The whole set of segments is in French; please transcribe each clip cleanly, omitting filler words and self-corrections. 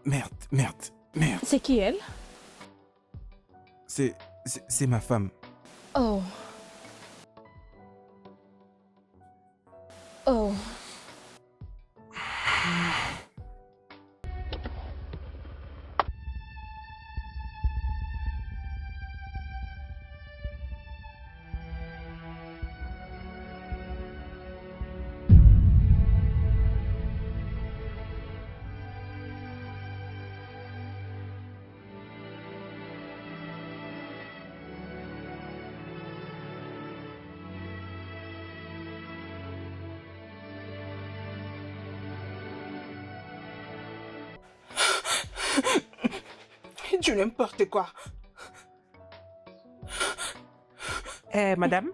Merde. C'est qui elle? C'est ma femme. Oh. Oh. Du n'importe quoi. Madame,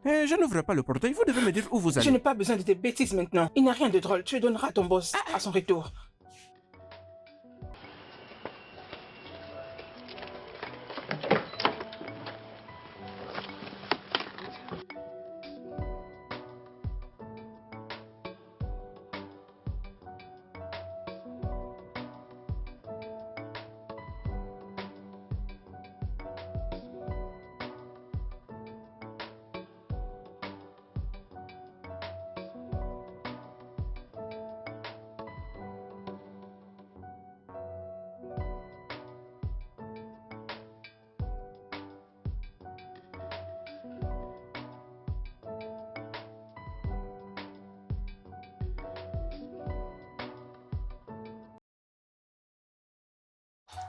je n'ouvre pas le portail, vous devez me dire où vous allez. Je n'ai pas besoin de tes bêtises maintenant. Il n'y a rien de drôle. Tu donneras à ton boss à son retour.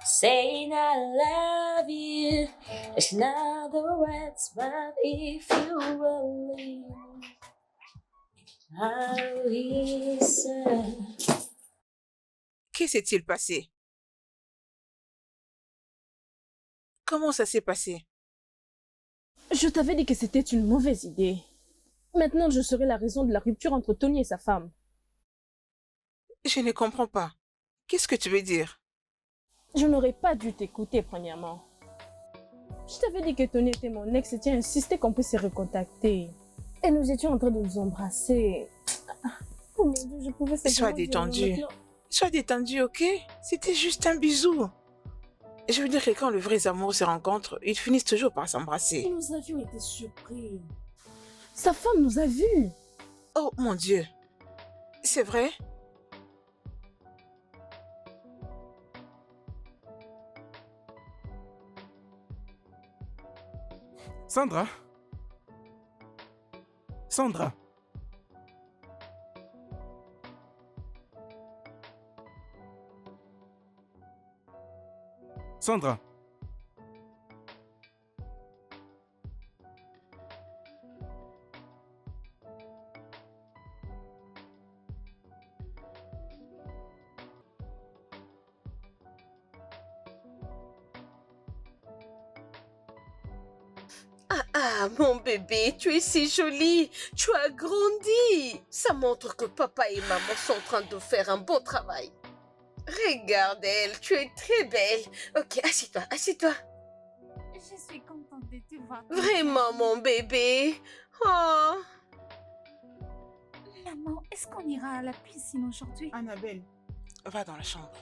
Saying I love you, it's not the words, but if you believe, I listen. Que s'est-il passé? Comment ça s'est passé? Je t'avais dit que c'était une mauvaise idée. Maintenant, je serai la raison de la rupture entre Tony et sa femme. Je ne comprends pas. Qu'est-ce que tu veux dire? Je n'aurais pas dû t'écouter, premièrement. Je t'avais dit que Tony était mon ex et tu as insisté qu'on puisse se recontacter. Et nous étions en train de nous embrasser. Oh mon Dieu, je pouvais simplement Sois dire détendu. maintenant. Sois détendu, ok? C'était juste un bisou. Je veux dire que quand les vrais amours se rencontrent, ils finissent toujours par s'embrasser. Nous avions été surpris. Sa femme nous a vus. Oh mon Dieu. C'est vrai? Sandra? Sandra? Sandra? Ah, mon bébé, tu es si jolie. Tu as grandi. Ça montre que papa et maman sont en train de faire un bon travail. Regarde elle, tu es très belle. Ok, assieds-toi, assieds-toi. Je suis contente de te voir. Vraiment, mon bébé. Oh. Maman, est-ce qu'on ira à la piscine aujourd'hui? Annabelle, va dans la chambre.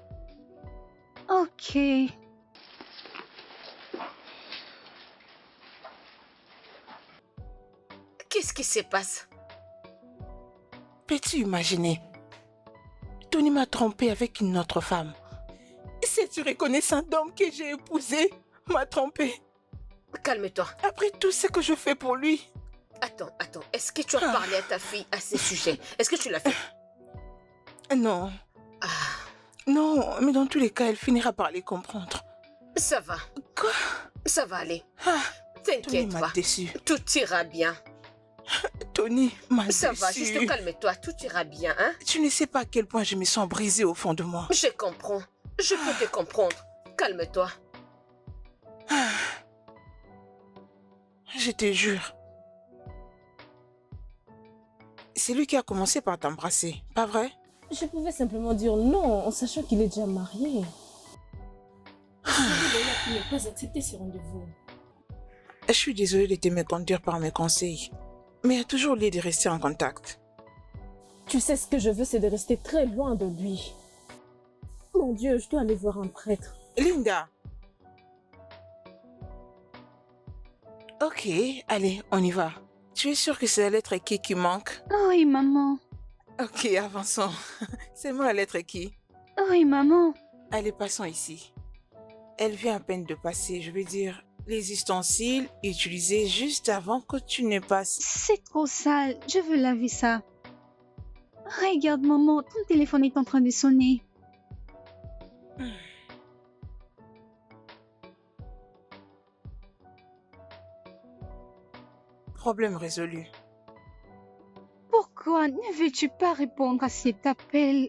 Ok. Qu'est-ce qui se passe? Peux-tu imaginer? Tony m'a trompé avec une autre femme. Cette reconnaissante d'homme que j'ai épousé m'a trompé. Calme-toi. Après tout ce que je fais pour lui. Attends. Est-ce que tu as parlé à ta fille à ce sujet? Est-ce que tu l'as fait? Non. Non, mais dans tous les cas, elle finira par les comprendre. Ça va. Quoi? Ça va aller. Tony T'inquiète m'a pas. déçu. Tout ira bien. Tony m'a déçu. Ça va, juste calme-toi. Tout ira bien, hein? Tu ne sais pas à quel point je me sens brisée au fond de moi. Je comprends. Je peux te comprendre. Calme-toi. Je te jure. C'est lui qui a commencé par t'embrasser, pas vrai? Je pouvais simplement dire non en sachant qu'il est déjà marié. Je savais d'ailleurs qu'il n'a pas accepté ce rendez-vous. Je suis désolée de te méconduire par mes conseils. Mais il y a toujours lieu de rester en contact. Tu sais, ce que je veux, c'est de rester très loin de lui. Mon Dieu, je dois aller voir un prêtre. Linda. Ok, allez, on y va. Tu es sûre que c'est la lettre qui manque? Oui, maman. Ok, avançons. C'est moi la lettre qui. Oui, maman. Allez, passons ici. Elle vient à peine de passer, je veux dire, les ustensiles utilisés juste avant que tu ne passes. C'est trop sale. Je veux laver ça. Regarde, maman, ton téléphone est en train de sonner. Problème résolu. Pourquoi ne veux-tu pas répondre à cet appel?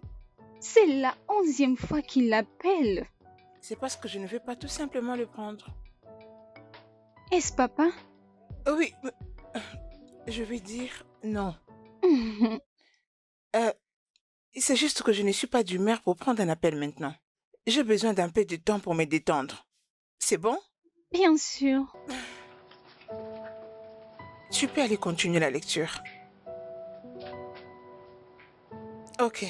C'est la 11e fois qu'il l'appelle. C'est parce que je ne veux pas tout simplement le prendre. Est-ce papa? Oui, je vais dire non. C'est juste que je ne suis pas d'humeur pour prendre un appel maintenant. J'ai besoin d'un peu de temps pour me détendre. C'est bon? Bien sûr. Tu peux aller continuer la lecture. Ok.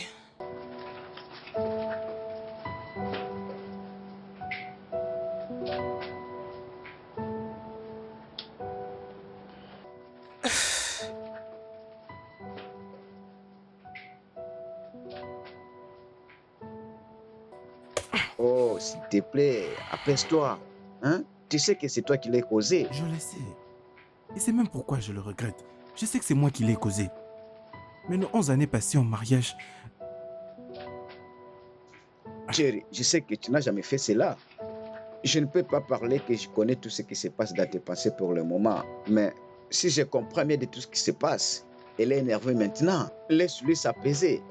Oh, s'il te plaît, apaise-toi. Hein? Tu sais que c'est toi qui l'as causé. Je le sais. Et c'est même pourquoi je le regrette. Je sais que c'est moi qui l'ai causé. Mais nos 11 années passées en mariage, Jerry, je sais que tu n'as jamais fait cela. Je ne peux pas parler que je connais tout ce qui se passe dans tes pensées pour le moment. Mais si je comprends bien de tout ce qui se passe, elle est énervée maintenant. Laisse-lui s'apaiser.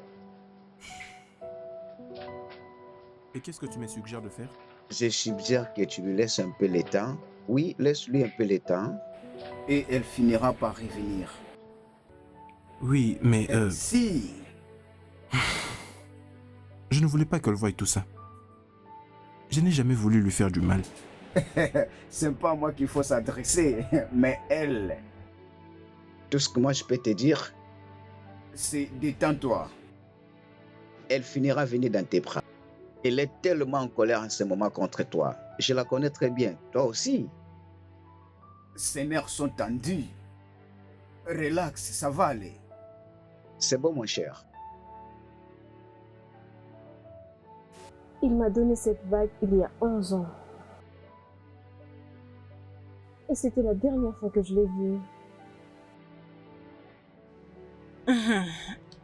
et qu'est-ce que tu me suggères de faire? Je suggère que tu lui laisses un peu le temps. Oui, laisse-lui un peu le temps. Et elle finira par revenir. Oui, mais Si, je ne voulais pas qu'elle voie tout ça. Je n'ai jamais voulu lui faire du mal. c'est pas à moi qu'il faut s'adresser, mais elle. Tout ce que moi je peux te dire, c'est détends-toi. Elle finira venir dans tes bras. Elle est tellement en colère en ce moment contre toi. Je la connais très bien. Toi aussi. Ses nerfs sont tendus. Relax, ça va aller. C'est bon, mon cher. Il m'a donné cette bague il y a 11 ans. Et c'était la dernière fois que je l'ai vue.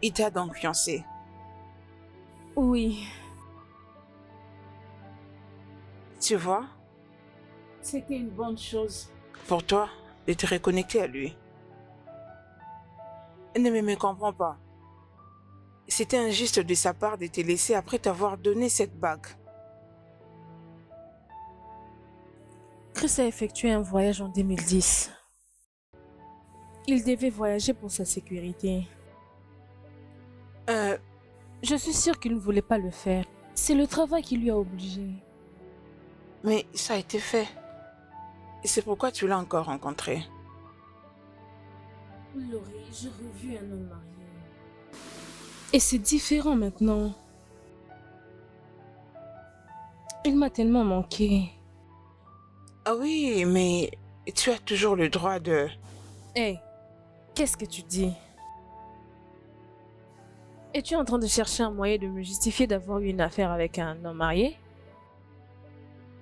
Il t'a donc fiancé. Oui, Tu vois, c'était une bonne chose. pour toi, de te reconnecter à lui. Ne me comprends pas. C'était injuste de sa part de te laisser après t'avoir donné cette bague. Chris a effectué un voyage en 2010. Il devait voyager pour sa sécurité. Je suis sûre qu'il ne voulait pas le faire. C'est le travail qui lui a obligé. Mais ça a été fait. Et c'est pourquoi tu l'as encore rencontré. Laurie, j'ai revu un homme marié. Et c'est différent maintenant. Il m'a tellement manqué. Ah oui, mais tu as toujours le droit de... Hé, qu'est-ce que tu dis? Es-tu en train de chercher un moyen de me justifier d'avoir eu une affaire avec un homme marié?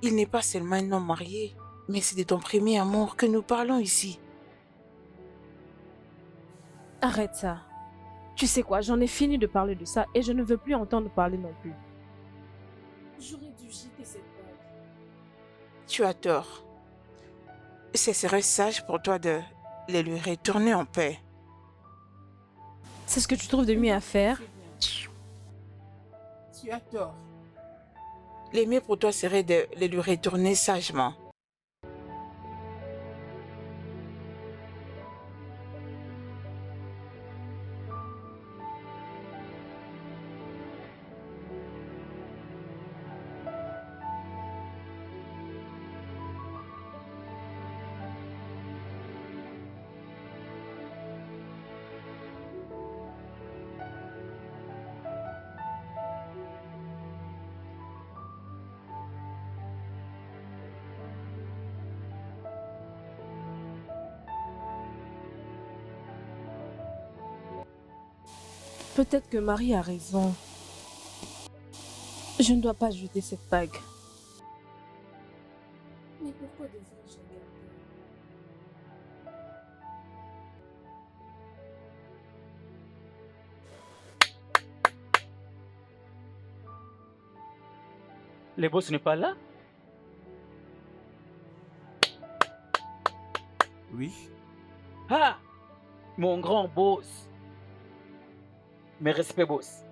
Il n'est pas seulement un homme marié, mais c'est de ton premier amour que nous parlons ici. Arrête ça. Tu sais quoi, j'en ai fini de parler de ça et je ne veux plus entendre parler non plus. J'aurais dû jeter cette bague. Tu as tort. Ce serait sage pour toi de les lui retourner en paix. C'est ce que tu trouves de mieux à faire? Tu as tort. Le mieux pour toi serait de les lui retourner sagement. Peut-être que Marie a raison. Je ne dois pas jeter cette bague. Mais pourquoi devrais-je la garder? Le boss n'est pas là? Oui? Ah! Mon grand boss! Mes respects, boss.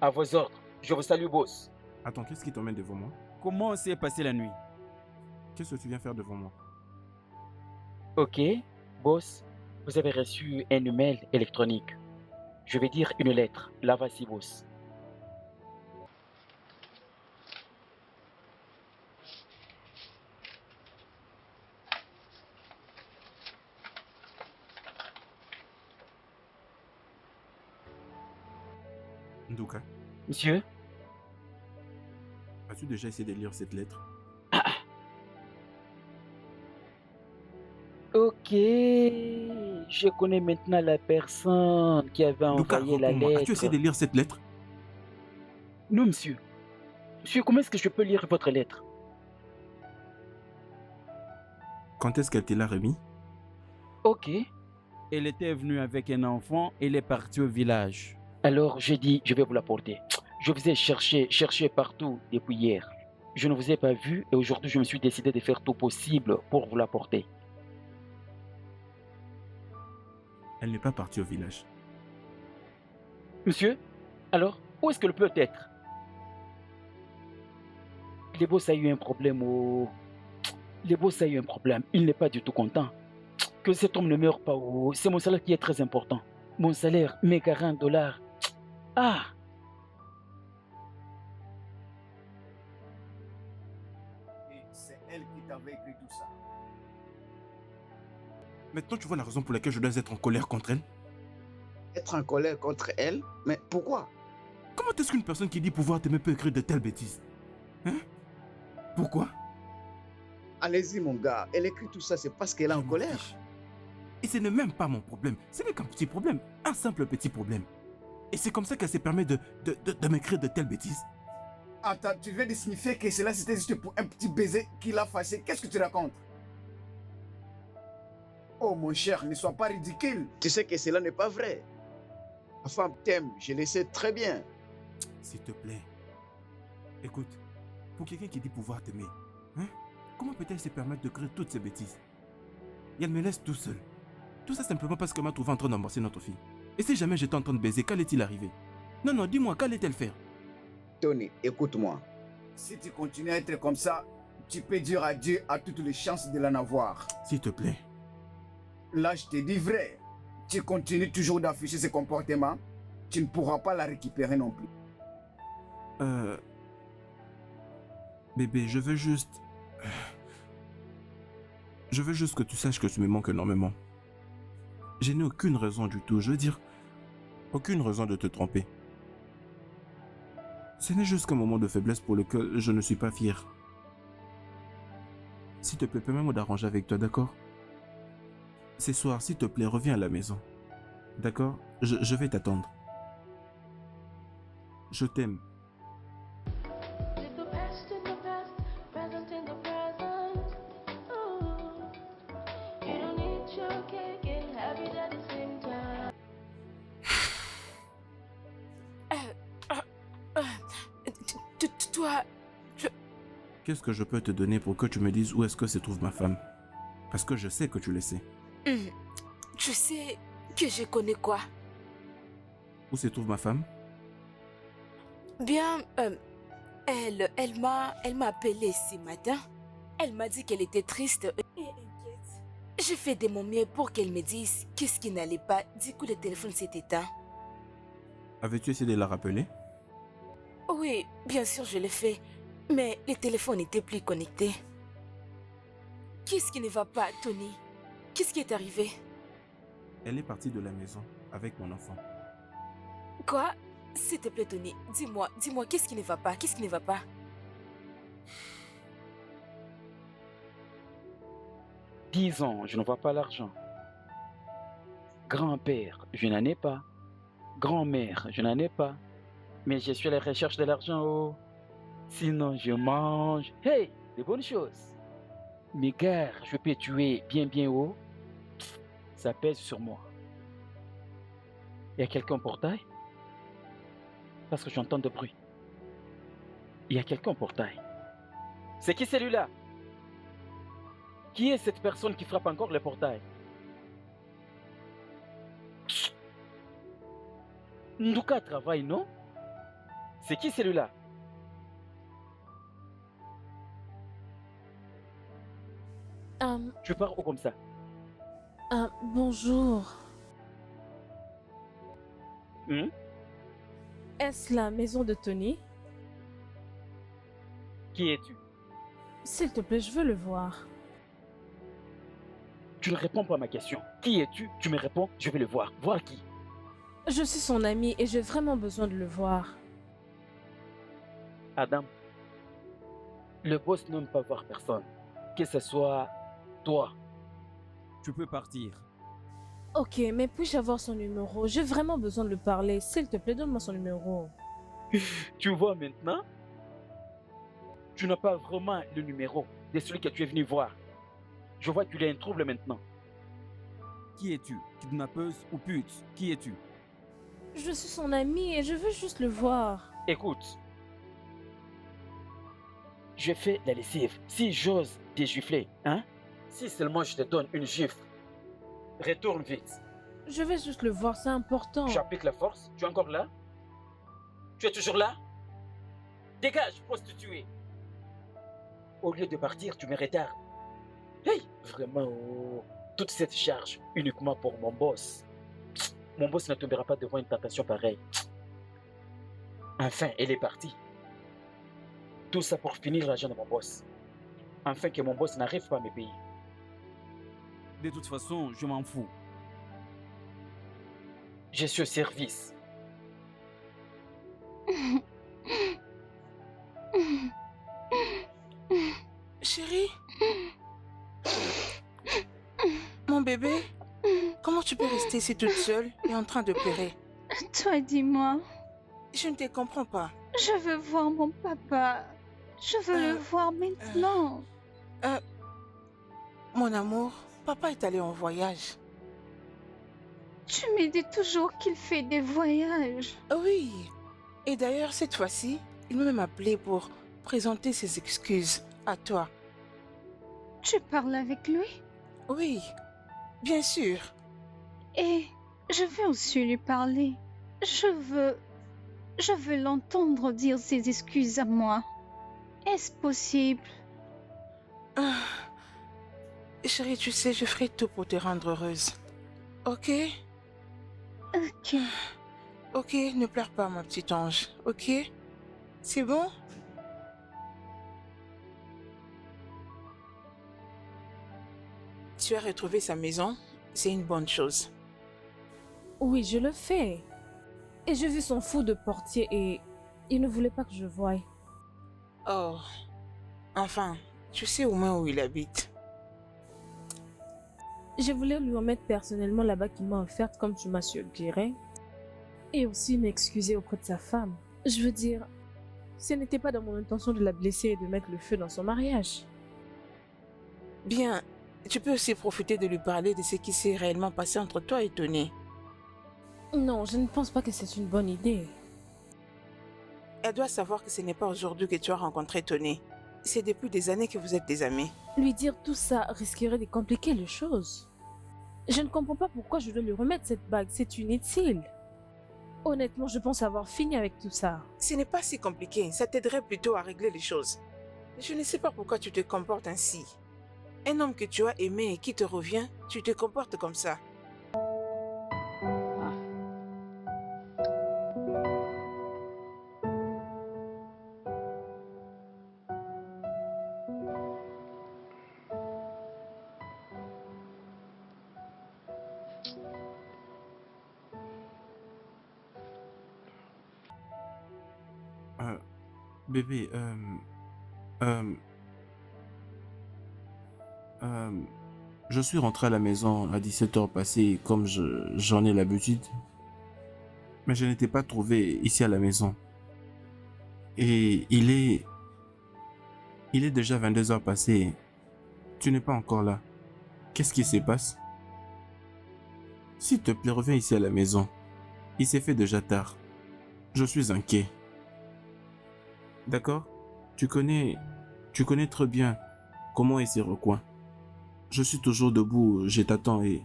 À vos ordres. Je vous salue, boss. Attends, qu'est-ce qui t'emmène devant moi? Comment s'est passée la nuit? Qu'est-ce que tu viens faire devant moi? Ok, boss. Vous avez reçu un email électronique. Je vais dire une lettre. La voici, boss. Nduka, Monsieur? as-tu déjà essayé de lire cette lettre? Ok, je connais maintenant la personne qui avait Nduka, envoyé la réponds-moi. As-tu essayé lettre. de lire cette lettre? Non, monsieur. Monsieur, comment est-ce que je peux lire votre lettre? Quand est-ce qu'elle te l'a remis? Ok. Elle était venue avec un enfant et elle est partie au village. Alors, j'ai dit, je vais vous l'apporter. Je vous ai cherché partout depuis hier. Je ne vous ai pas vu et aujourd'hui, je me suis décidé de faire tout possible pour vous l'apporter. Elle n'est pas partie au village. Monsieur, alors, où est-ce qu'elle peut être? Le boss a eu un problème au... Le boss a eu un problème. Il n'est pas du tout content. Que cet homme ne meure pas. Oh. C'est mon salaire qui est très important. Mon salaire, mes $40. Ah! Et c'est elle qui t'avait écrit tout ça. Maintenant, tu vois la raison pour laquelle je dois être en colère contre elle? Être en colère contre elle? Mais pourquoi? Comment est-ce qu'une personne qui dit pouvoir t'aimer peut écrire de telles bêtises? Hein? Pourquoi? Allez-y, mon gars. Elle écrit tout ça, c'est parce qu'elle est Je en m'en colère. fiche. Et ce n'est même pas mon problème. Ce n'est qu'un petit problème. Un simple petit problème. Et c'est comme ça qu'elle se permet de m'écrire de telles bêtises. Attends, tu viens de signifier que cela c'était juste pour un petit baiser qui l'a fâché. Qu'est-ce que tu racontes? Oh mon cher, ne sois pas ridicule. Tu sais que cela n'est pas vrai. Ma femme t'aime, je le sais très bien. S'il te plaît. Écoute, pour quelqu'un qui dit pouvoir t'aimer, hein, comment peut-elle se permettre de créer toutes ces bêtises? Et elle me laisse tout seul. Tout ça simplement parce qu'elle m'a trouvé en train d'embrasser notre fille. Et si jamais j'étais en train de baiser, qu'allait-il arriver? Non, non, dis-moi, qu'allait-elle faire? Tony, écoute-moi. Si tu continues à être comme ça, tu peux dire adieu à toutes les chances de l'en avoir. S'il te plaît. Là, je te dis vrai. Tu continues toujours d'afficher ce comportement, tu ne pourras pas la récupérer non plus. Bébé, je veux juste que tu saches que tu me manques énormément. Je n'ai aucune raison du tout, je veux dire, aucune raison de te tromper. Ce n'est juste qu'un moment de faiblesse pour lequel je ne suis pas fier. S'il te plaît, permets-moi d'arranger avec toi, d'accord? Ce soir, s'il te plaît, reviens à la maison. D'accord? Je vais t'attendre. Je t'aime. Toi, Qu'est-ce que je peux te donner pour que tu me dises où est-ce que se trouve ma femme? Parce que je sais que tu le sais. tu sais que je connais quoi? Où se trouve ma femme? Bien, elle m'a appelé ce matin. Elle m'a dit qu'elle était triste et inquiète. J'ai fait de mon mieux pour qu'elle me dise qu'est-ce qui n'allait pas. Du coup, le téléphone s'est éteint. Avais-tu essayé de la rappeler? Oui, bien sûr, je l'ai fait. Mais le téléphone n'était plus connecté. Qu'est-ce qui ne va pas, Tony? Qu'est-ce qui est arrivé? Elle est partie de la maison avec mon enfant. Quoi? S'il te plaît, Tony, dis-moi, qu'est-ce qui ne va pas? Qu'est-ce qui ne va pas? 10 ans, je ne vois pas l'argent. Grand-père, je n'en ai pas. Grand-mère, je n'en ai pas. Mais je suis à la recherche de l'argent, oh. Sinon, je mange. Hey, des bonnes choses. Mais gars, je peux tuer bien haut. Ça pèse sur moi. Il y a quelqu'un au portail? Parce que j'entends de bruit. Il y a quelqu'un au portail. C'est qui celui-là? Qui est cette personne qui frappe encore le portail? Ndouka travaille, non? C'est qui celui-là? Tu pars où comme ça? Bonjour. Hmm? Est-ce la maison de Tony? Qui es-tu? S'il te plaît, je veux le voir. Tu ne réponds pas à ma question. Qui es-tu? Tu me réponds, je vais le voir. Voir qui? Je suis son ami et j'ai vraiment besoin de le voir. Adam, le boss n'aime pas voir personne. Que ce soit toi. Tu peux partir. Ok, mais puis-je avoir son numéro? J'ai vraiment besoin de lui parler. S'il te plaît, donne-moi son numéro. Tu vois maintenant? Tu n'as pas vraiment le numéro de celui que tu es venu voir. Je vois qu'il y a un trouble maintenant. Qui es-tu? Kidnappeuse ou pute? Qui es-tu? Je suis son ami et je veux juste le voir. Écoute. Je fais la lessive. Si j'ose te gifler, hein? Si seulement je te donne une gifle, retourne vite. Je vais juste le voir, c'est important. Tu appliques la force? Tu es encore là? Tu es toujours là? Dégage, prostituée! Au lieu de partir, tu me retardes. Hey! Vraiment, oh, toute cette charge uniquement pour mon boss. Mon boss ne tombera pas devant une tentation pareille. Enfin, elle est partie. Tout ça pour finir l'argent de mon boss. Afin que mon boss n'arrive pas à me payer. De toute façon, je m'en fous. Je suis au service. Chérie? Mon bébé? Comment tu peux rester ici toute seule et en train de pleurer? Toi, dis-moi. Je ne te comprends pas. Je veux voir mon papa. Je veux le voir maintenant. Mon amour, papa est allé en voyage. Tu me dis toujours qu'il fait des voyages. Oui. Et d'ailleurs, cette fois-ci, il m'a même appelé pour présenter ses excuses à toi. Tu parles avec lui? Oui, bien sûr. Et je veux aussi lui parler. Je veux l'entendre dire ses excuses à moi. Est-ce possible? Chérie, tu sais, je ferai tout pour te rendre heureuse. Ok? Ok. Ok, ne pleure pas, ma petite ange. Ok? C'est bon? Tu as retrouvé sa maison, c'est une bonne chose. Oui, je le fais. Et j'ai vu son fou de portier et il ne voulait pas que je voie. Oh, enfin, tu sais au moins où il habite. Je voulais lui remettre personnellement la bague qu'il m'a offerte comme tu m'as suggéré. Et aussi m'excuser auprès de sa femme. Je veux dire, ce n'était pas dans mon intention de la blesser et de mettre le feu dans son mariage. Bien, tu peux aussi profiter de lui parler de ce qui s'est réellement passé entre toi et Tony. Non, je ne pense pas que c'est une bonne idée. Elle doit savoir que ce n'est pas aujourd'hui que tu as rencontré Tony. C'est depuis des années que vous êtes des amis. Lui dire tout ça risquerait de compliquer les choses. Je ne comprends pas pourquoi je dois lui remettre cette bague, c'est inutile. Honnêtement, je pense avoir fini avec tout ça. Ce n'est pas si compliqué, ça t'aiderait plutôt à régler les choses. Je ne sais pas pourquoi tu te comportes ainsi. Un homme que tu as aimé et qui te revient, tu te comportes comme ça. Bébé, je suis rentré à la maison à 17h passées comme j'en ai l'habitude. Mais je ne t'ai pas trouvé ici à la maison. Et il est déjà 22 heures passées. Tu n'es pas encore là. Qu'est-ce qui se passe? S'il te plaît, reviens ici à la maison. Il s'est fait déjà tard. Je suis inquiet. D'accord? Tu connais très bien comment est ces recoins. Je suis toujours debout, je t'attends et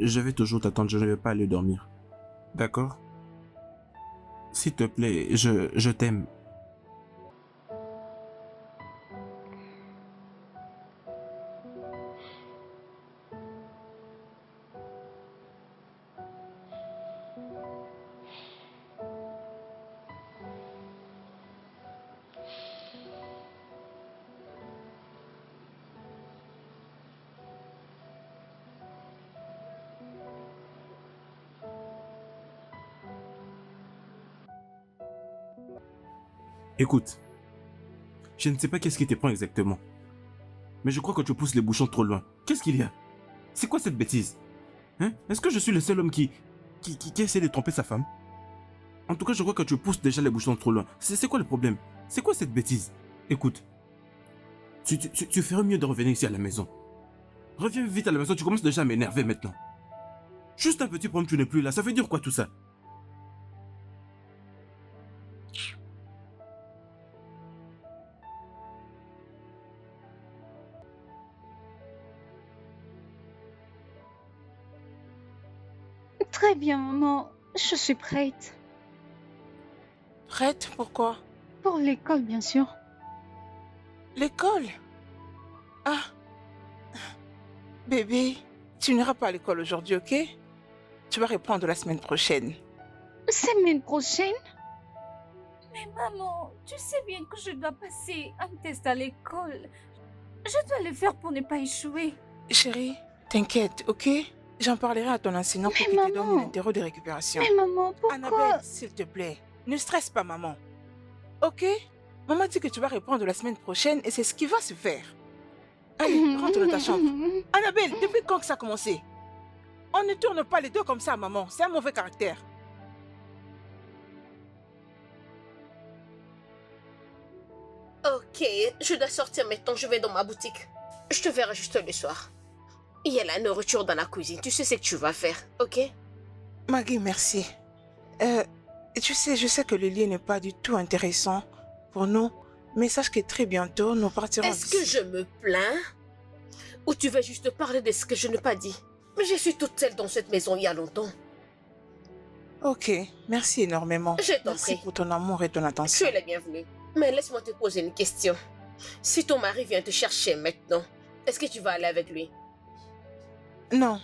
je vais toujours t'attendre, je ne vais pas aller dormir. D'accord? S'il te plaît, je t'aime. Écoute, je ne sais pas qu'est-ce qui te prend exactement. Mais je crois que tu pousses les bouchons trop loin. Qu'est-ce qu'il y a? C'est quoi cette bêtise? Hein? Est-ce que je suis le seul homme qui essaie de tromper sa femme? En tout cas, je crois que tu pousses déjà les bouchons trop loin. C'est quoi le problème? C'est quoi cette bêtise? Écoute, tu ferais mieux de revenir ici à la maison. Reviens vite à la maison, tu commences déjà à m'énerver maintenant. Juste un petit problème, tu n'es plus là. Ça veut dire quoi tout ça? Très bien, maman. Je suis prête. Prête? Pourquoi? Pour l'école, bien sûr. L'école? Ah. Bébé, tu n'iras pas à l'école aujourd'hui, ok? Tu vas reprendre la semaine prochaine. Semaine prochaine? Mais maman, tu sais bien que je dois passer un test à l'école. Je dois le faire pour ne pas échouer. Chérie, t'inquiète, ok? J'en parlerai à ton enseignant pour qu'il te donne une interro de récupération. Mais maman, pourquoi? Annabelle, s'il te plaît, ne stresse pas maman. Ok? Maman dit que tu vas reprendre la semaine prochaine et c'est ce qui va se faire. Allez, rentre dans ta chambre. Annabelle, depuis quand que ça a commencé? On ne tourne pas les deux comme ça, maman. C'est un mauvais caractère. Ok, je dois sortir maintenant, je vais dans ma boutique. Je te verrai juste le soir. Il y a la nourriture dans la cuisine, tu sais ce que tu vas faire, ok? Maggie, merci. Tu sais, je sais que le lien n'est pas du tout intéressant pour nous, mais sache que très bientôt, nous partirons Est-ce que je me plains? Ou tu veux juste parler de ce que je n'ai pas dit? Mais je suis toute seule dans cette maison il y a longtemps. Ok, merci énormément. Je t'en Merci prie. pour ton amour et ton Tu attention. es la bienvenue. Mais laisse-moi te poser une question. Si ton mari vient te chercher maintenant, est-ce que tu vas aller avec lui? Non.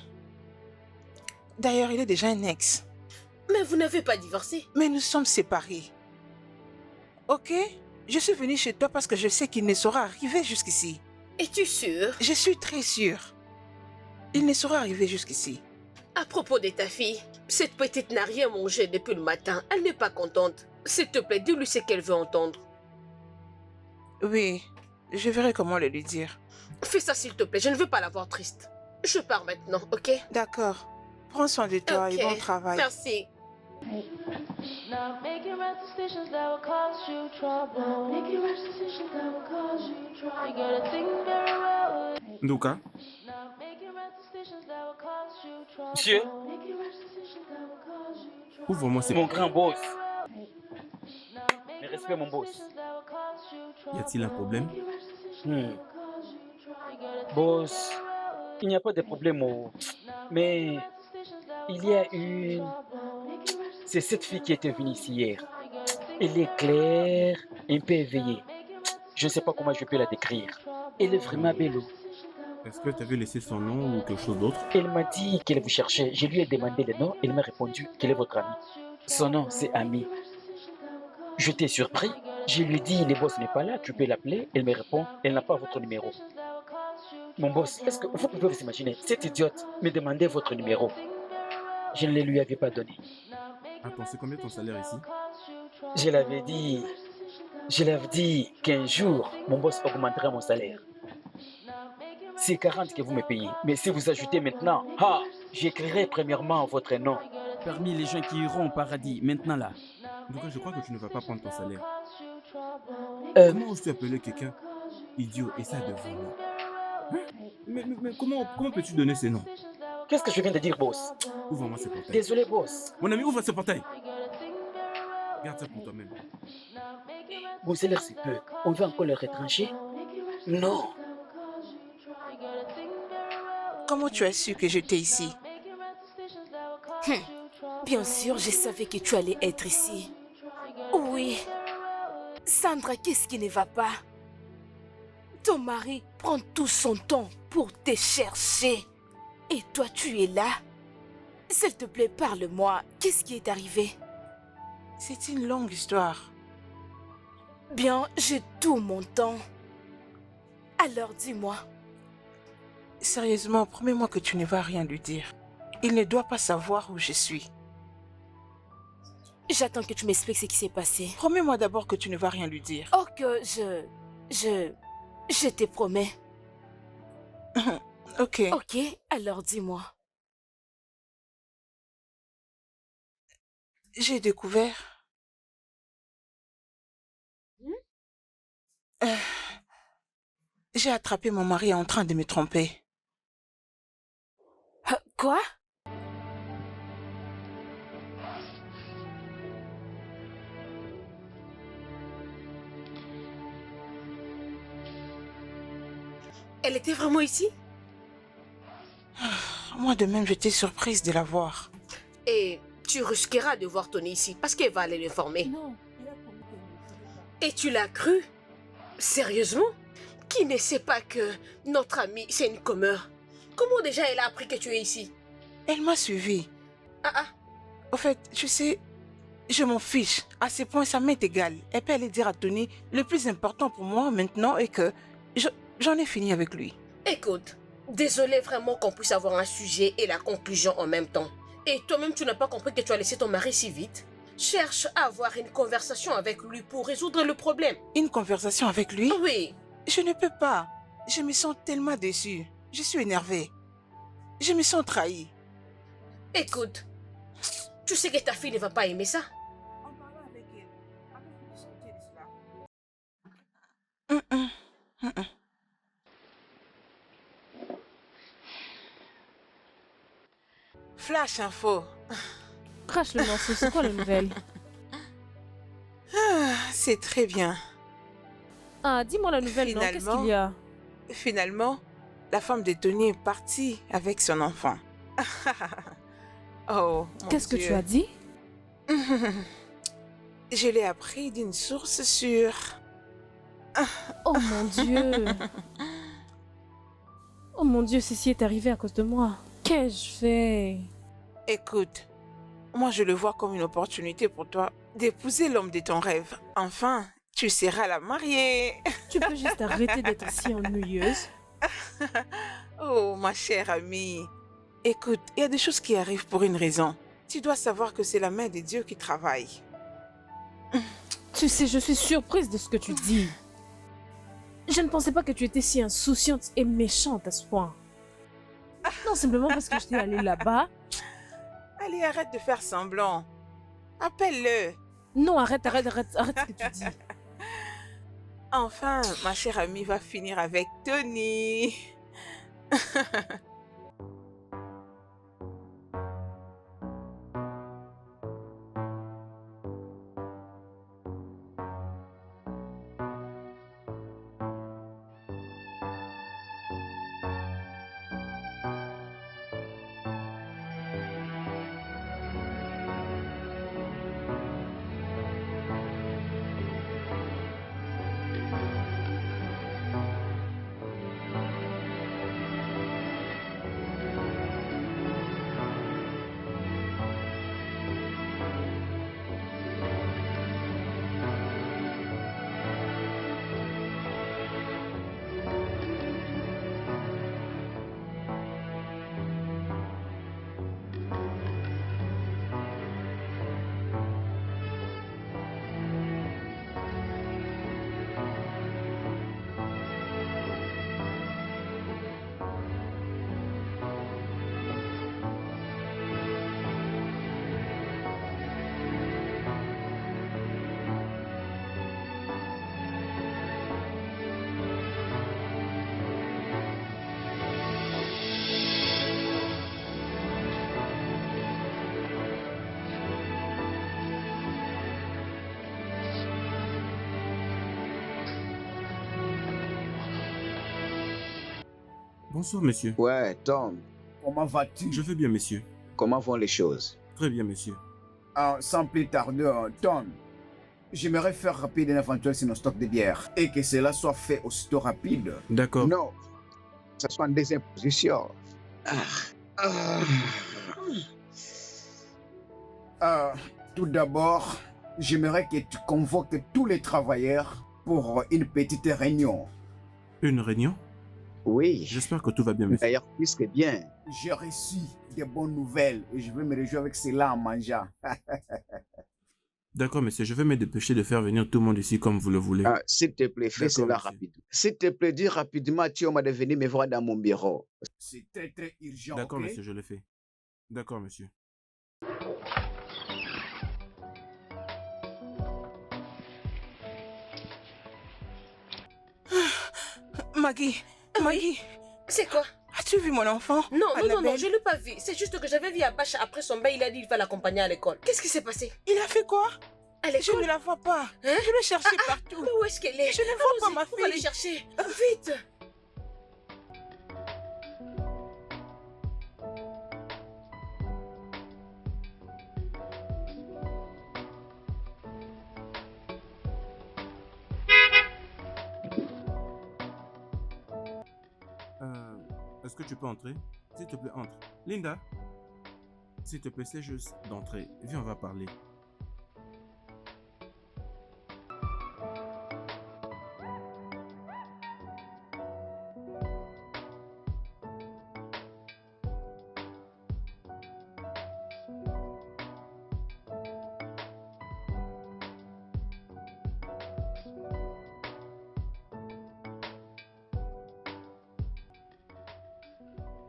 D'ailleurs, il est déjà un ex. Mais vous n'avez pas divorcé. Mais nous sommes séparés. Ok? Je suis venue chez toi parce que je sais qu'il ne saura arriver jusqu'ici. Es-tu sûre? Je suis très sûre. Il ne saura arriver jusqu'ici. À propos de ta fille, cette petite n'a rien mangé depuis le matin. Elle n'est pas contente. S'il te plaît, dis-lui ce qu'elle veut entendre. Oui, je verrai comment le lui dire. Fais ça s'il te plaît, je ne veux pas la voir triste. Je pars maintenant, ok? D'accord. Prends soin de toi et Ok. bon travail. Merci. Not making right decisions that will cause you trouble. Not making right decisions that will cause you trouble. You gotta think very well. Nduka, Not making right decisions that will cause you trouble. Monsieur, Making right decisions that will cause you trouble. ouvre-moi ces... mon grand boss. Not Mais making respect mon boss. decisions that will cause you trouble. Y a-t-il un problème? Making right decisions that Hmm. will cause you trouble. You gotta think Boss, very well. il n'y a pas de problème. Mais il y a une... C'est cette fille qui était venue ici hier. Elle est claire, un peu éveillée. Je ne sais pas comment je peux la décrire. Elle est vraiment belle. Est-ce que tu avais laissé son nom ou quelque chose d'autre? Elle m'a dit qu'elle vous cherchait. Je lui ai demandé le nom. Elle m'a répondu qu'elle est votre amie. Son nom, c'est Ami. J'étais surpris. Je lui ai dit, le boss n'est pas là, tu peux l'appeler. Elle me répond, elle n'a pas votre numéro. Mon boss, est-ce que vous pouvez vous imaginer, cette idiote me demandait votre numéro. Je ne le lui avais pas donné. Attends, c'est combien ton salaire ici? Je l'avais dit qu'un jour, mon boss augmentera mon salaire. C'est 40 que vous me payez. Mais si vous ajoutez maintenant, j'écrirai premièrement votre nom. parmi les gens qui iront au paradis, maintenant là. En tout cas, je crois que tu ne vas pas prendre ton salaire. Euh, Comment oses-tu appeler quelqu'un idiot et ça devant moi? Hein? Mais comment peux-tu donner ces noms? Qu'est-ce que je viens de dire, boss? Ouvre-moi ce portail. Désolé, boss. Mon ami, ouvre ce portail. Garde ça pour toi-même. Mon salaire, c'est peu. On veut encore le retrancher? Non. Comment tu as su que j'étais ici? Bien sûr, je savais que tu allais être ici. Oui. Sandra, qu'est-ce qui ne va pas? Ton mari prend tout son temps pour te chercher. Et toi, tu es là? S'il te plaît, parle-moi. Qu'est-ce qui est arrivé? C'est une longue histoire. Bien, j'ai tout mon temps. Alors dis-moi. Sérieusement, promets-moi que tu ne vas rien lui dire. Il ne doit pas savoir où je suis. J'attends que tu m'expliques ce qui s'est passé. Promets-moi d'abord que tu ne vas rien lui dire. Oh que je te promets. Ok. Ok, alors dis-moi. J'ai découvert... J'ai attrapé mon mari en train de me tromper. Quoi? Elle était vraiment ici? Moi de même, j'étais surprise de la voir. Et tu risqueras de voir Tony ici parce qu'elle va aller l'informer. Non. Et tu l'as cru? Sérieusement? Qui ne sait pas que notre amie, c'est une commeur? Comment déjà elle a appris que tu es ici? Elle m'a suivi. Ah. Au fait, tu sais, je m'en fiche. À ce point, ça m'est égal. Elle peut aller dire à Tony, le plus important pour moi maintenant est que j'en ai fini avec lui. Écoute, désolé vraiment qu'on puisse avoir un sujet et la conclusion en même temps. Et toi-même, tu n'as pas compris que tu as laissé ton mari si vite? Cherche à avoir une conversation avec lui pour résoudre le problème. Une conversation avec lui? Oui. Je ne peux pas. Je me sens tellement déçue. Je suis énervée. Je me sens trahie. Écoute, tu sais que ta fille ne va pas aimer ça. On parla avec elle. Avant de discuter de cela. Flash info. Crache le morceau, c'est quoi la nouvelle? C'est très bien. Ah, dis-moi la nouvelle, non? Qu'est-ce qu'il y a? Finalement, la femme de Tony est partie avec son enfant. Oh, mon Qu'est-ce que Dieu. tu as dit? Je l'ai appris d'une source sûre. Oh mon Dieu! Oh mon Dieu, ceci est arrivé à cause de moi. Qu'ai-je fait? Écoute, moi je le vois comme une opportunité pour toi d'épouser l'homme de ton rêve. Enfin, tu seras la mariée. Tu peux juste arrêter d'être si ennuyeuse? Oh, ma chère amie. Écoute, il y a des choses qui arrivent pour une raison. Tu dois savoir que c'est la main de Dieu qui travaille. Tu sais, je suis surprise de ce que tu dis. Je ne pensais pas que tu étais si insouciante et méchante à ce point. Non, simplement parce que j'étais allée là-bas. Allez, arrête de faire semblant. Appelle-le. Non, arrête ce que tu dis. Enfin, ma chère amie va finir avec Tony. Bonsoir, monsieur. Ouais, Tom, comment vas-tu? Je vais bien, monsieur. Comment vont les choses? Très bien, monsieur. Sans plus tarder, Tom, j'aimerais faire rapide un éventuel sur nos stocks de bière et que cela soit fait aussitôt rapide. D'accord. Non, ça soit en deuxième position. Tout d'abord, j'aimerais que tu convoques tous les travailleurs pour une petite réunion. Une réunion? Oui. J'espère que tout va bien, monsieur. D'ailleurs, plus que bien. J'ai reçu des bonnes nouvelles et je vais me réjouir avec cela en mangeant. D'accord, monsieur. Je vais me dépêcher de faire venir tout le monde ici comme vous le voulez. S'il te plaît, fais D'accord, cela monsieur. rapidement. S'il te plaît, dis rapidement à Thioma de venir me voir dans mon bureau. C'est très très urgent. D'accord, ok? monsieur, je le fais. D'accord, monsieur. Maggie, Maggie, C'est quoi? as-tu vu mon enfant? Non, Annabelle? je l'ai pas vu. C'est juste que j'avais vu Abacha après son bain, il a dit qu'il va l'accompagner à l'école. Qu'est-ce qui s'est passé? Il a fait quoi? À Je l'école? ne la vois pas. Hein? Je l'ai cherchée partout. Mais où est-ce qu'elle est? Je ne vois pas Allons-y, ma on va aller fille. chercher. Vite! Est-ce que tu peux entrer? S'il te plaît, entre. Linda? S'il te plaît, c'est juste d'entrer. Viens, on va parler.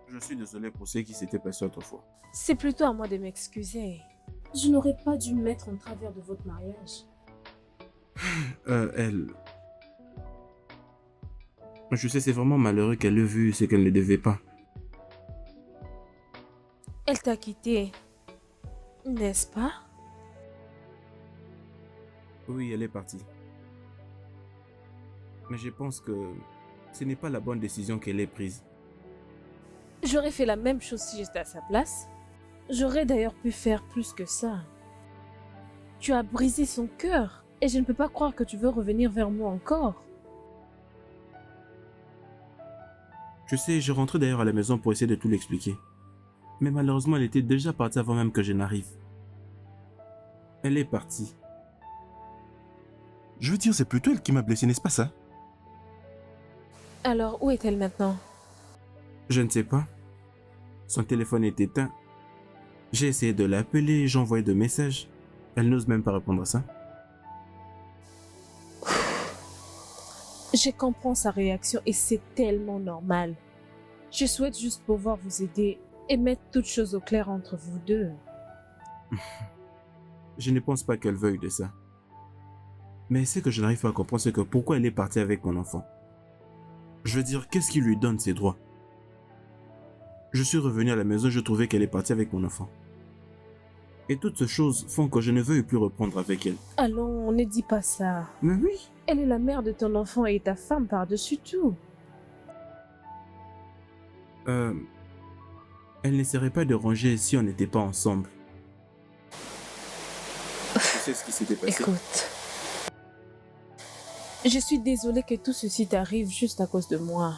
Je suis désolé pour ce qui s'était passé autrefois. C'est plutôt à moi de m'excuser. Je n'aurais pas dû me mettre en travers de votre mariage. Elle... Je sais, c'est vraiment malheureux qu'elle ait vu ce qu'elle ne devait pas. Elle t'a quitté, n'est-ce pas? Oui, elle est partie. Mais je pense que ce n'est pas la bonne décision qu'elle ait prise. J'aurais fait la même chose si j'étais à sa place. J'aurais d'ailleurs pu faire plus que ça. Tu as brisé son cœur et je ne peux pas croire que tu veux revenir vers moi encore. Je sais, je rentrais d'ailleurs à la maison pour essayer de tout l'expliquer. Mais malheureusement, elle était déjà partie avant même que je n'arrive. Elle est partie. Je veux dire, c'est plutôt elle qui m'a blessé, n'est-ce pas ça? Alors, où est-elle maintenant? Je ne sais pas. Son téléphone est éteint. J'ai essayé de l'appeler, j'ai envoyé des messages. Elle n'ose même pas répondre à ça. Je comprends sa réaction et c'est tellement normal. Je souhaite juste pouvoir vous aider et mettre toutes choses au clair entre vous deux. Je ne pense pas qu'elle veuille de ça. Mais ce que je n'arrive pas à comprendre, c'est que pourquoi elle est partie avec mon enfant. Je veux dire, qu'est-ce qui lui donne ses droits? Je suis revenu à la maison, je trouvais qu'elle est partie avec mon enfant. Et toutes ces choses font que je ne veuille plus reprendre avec elle. Allons, ne dis pas ça. Mais oui. Elle est la mère de ton enfant et ta femme par-dessus tout. Elle n'essaierait pas de ranger si on n'était pas ensemble. Tu sais ce qui s'était passé? Écoute, je suis désolée que tout ceci t'arrive juste à cause de moi.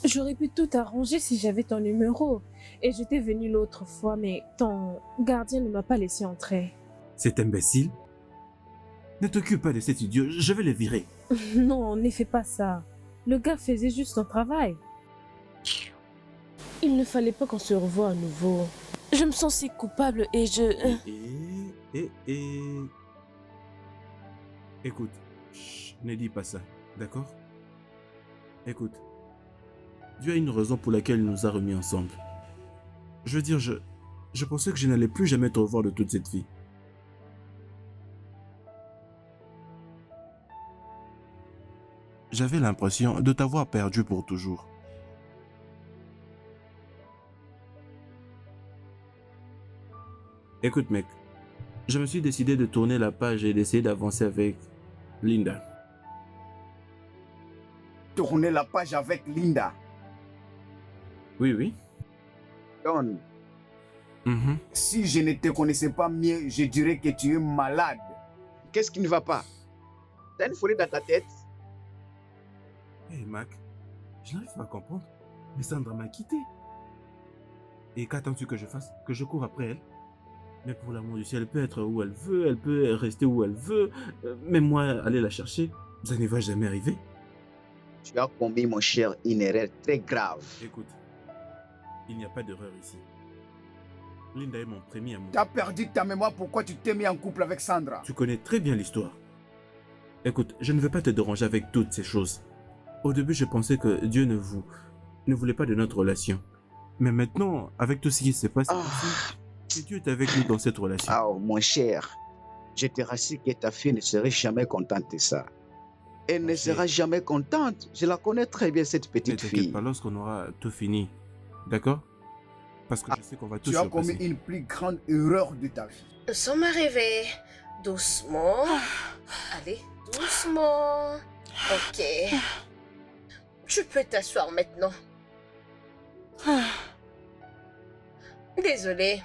J'aurais pu tout arranger si j'avais ton numéro. Et j'étais venue l'autre fois, mais ton gardien ne m'a pas laissé entrer. Cet imbécile? Ne t'occupe pas de cet idiot, je vais le virer. Non, ne fais pas ça. Le gars faisait juste son travail. Il ne fallait pas qu'on se revoie à nouveau. Je me sens si coupable et je... Écoute, chut, ne dis pas ça, d'accord? Écoute, Dieu a une raison pour laquelle il nous a remis ensemble. Je veux dire, je pensais que je n'allais plus jamais te revoir de toute cette vie. J'avais l'impression de t'avoir perdu pour toujours. Écoute mec, je me suis décidé de tourner la page et d'essayer d'avancer avec Linda. Tourner la page avec Linda. Oui, oui. Don, Mhm. si je ne te connaissais pas mieux, je dirais que tu es malade. Qu'est-ce qui ne va pas? T'as une folie dans ta tête? Hé, Mac, je n'arrive pas à comprendre. Mais Sandra m'a quitté. Et qu'attends-tu que je fasse? Que je cours après elle? Mais pour l'amour du ciel, elle peut être où elle veut, elle peut rester où elle veut. Mais moi, aller la chercher, ça ne va jamais arriver. Tu as commis, mon cher, une erreur très grave. Écoute, il n'y a pas d'erreur ici. Linda est mon premier amour. T'as perdu ta mémoire, pourquoi tu t'es mis en couple avec Sandra? Tu connais très bien l'histoire. Écoute, je ne veux pas te déranger avec toutes ces choses. Au début, je pensais que Dieu ne voulait pas de notre relation. Mais maintenant, avec tout ce qui s'est passé, que Dieu est avec nous dans cette relation. Oh, mon cher, je te rassure que ta fille ne serait jamais contente de ça. Elle ne sera jamais contente. Je la connais très bien, cette Ne petite t'inquiète fille. pas, lorsqu'on aura tout fini. D'accord? Parce que je sais qu'on va tout Tu as commis surpasser. une plus grande erreur de ta vie. Nous sommes arrivés. Doucement. Allez, doucement. Ok. Tu peux t'asseoir maintenant. Désolée.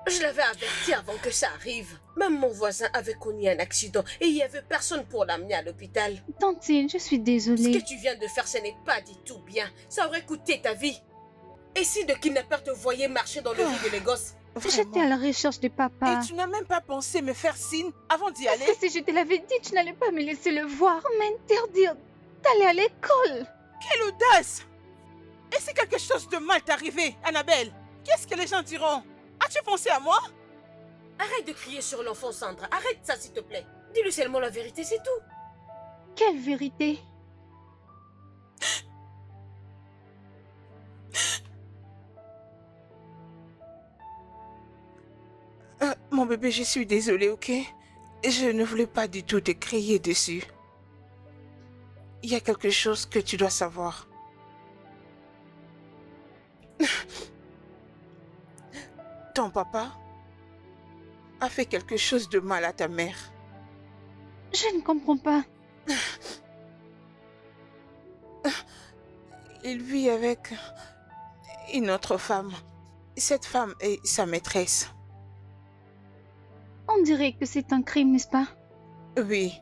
Je l'avais averti avant que ça arrive. Même mon voisin avait connu un accident et il n'y avait personne pour l'amener à l'hôpital. Tantine, je suis Ce désolée. que tu viens de faire, ce n'est pas du tout bien. Ça aurait coûté ta vie. Et si de kidnappeurs te voyaient marcher dans le rue de Lagos? J'étais à la recherche de papa. Et tu n'as même pas pensé me faire signe avant d'y aller? Parce que si je te l'avais dit, tu n'allais pas me laisser le voir, m'interdire d'aller à l'école. Quelle audace! Et si quelque chose de mal t'est arrivé, Annabelle, qu'est-ce que les gens diront? As-tu pensé à moi? Arrête de crier sur l'enfant, Sandra. Arrête ça, s'il te plaît. Dis-lui seulement la vérité, c'est tout. Quelle vérité? Mon bébé, je suis désolée, ok? Je ne voulais pas du tout te crier dessus. Il y a quelque chose que tu dois savoir. Ton papa a fait quelque chose de mal à ta mère. Je ne comprends pas. Il vit avec une autre femme. Cette femme est sa maîtresse. On dirait que c'est un crime, n'est-ce pas? Oui.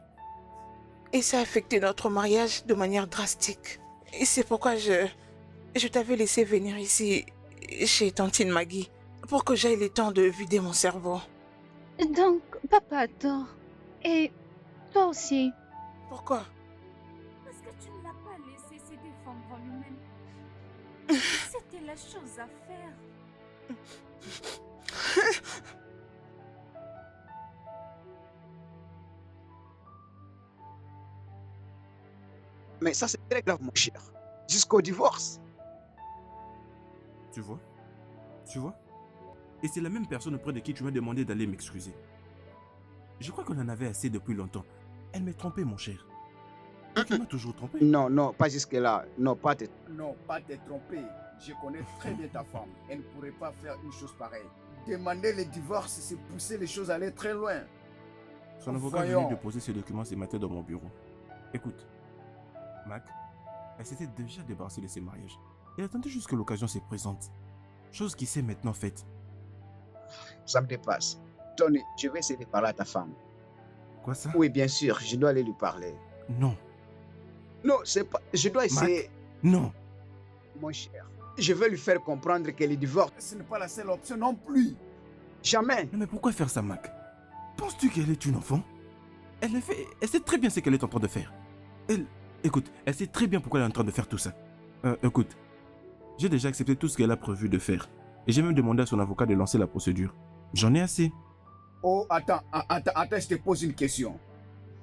Et ça a affecté notre mariage de manière drastique. Et c'est pourquoi je t'avais laissé venir ici, chez Tantine Maggie, pour que j'aie le temps de vider mon cerveau. Donc, papa a tort. Et toi aussi. Pourquoi? Parce que tu ne l'as pas laissé se défendre lui-même. C'était la chose à faire. Mais ça, c'est très grave, mon cher. Jusqu'au divorce. Tu vois? Tu vois? Et c'est la même personne auprès de qui tu m'as demandé d'aller m'excuser. Je crois qu'on en avait assez depuis longtemps. Elle m'a trompé, mon cher. Et tu m'as toujours trompé. Non, non, pas jusque-là. Non, pas te tromper. Je connais très bien ta femme. Elle ne pourrait pas faire une chose pareille. Demander le divorce, c'est pousser les choses à aller très loin. Son avocat est venu déposer ses documents ce matin dans mon bureau. Écoute, Mac, elle s'était déjà débarrassée de ses mariages. Elle attendait juste que l'occasion se présente. Chose qui s'est maintenant faite. Ça me dépasse. Tony, je vais essayer de parler à ta femme. Quoi ça? Oui, bien sûr, je dois aller lui parler. Non. Non, c'est pas... Je dois essayer... Mac, non. Mon cher, je vais lui faire comprendre que le divorce, ce n'est pas la seule option non plus. Jamais. Non mais pourquoi faire ça, Mac? Penses-tu qu'elle est une enfant? Elle sait très bien ce qu'elle est en train de faire. Écoute, elle sait très bien pourquoi elle est en train de faire tout ça. Écoute, j'ai déjà accepté tout ce qu'elle a prévu de faire. Et j'ai même demandé à son avocat de lancer la procédure. J'en ai assez. Oh, attends, je te pose une question.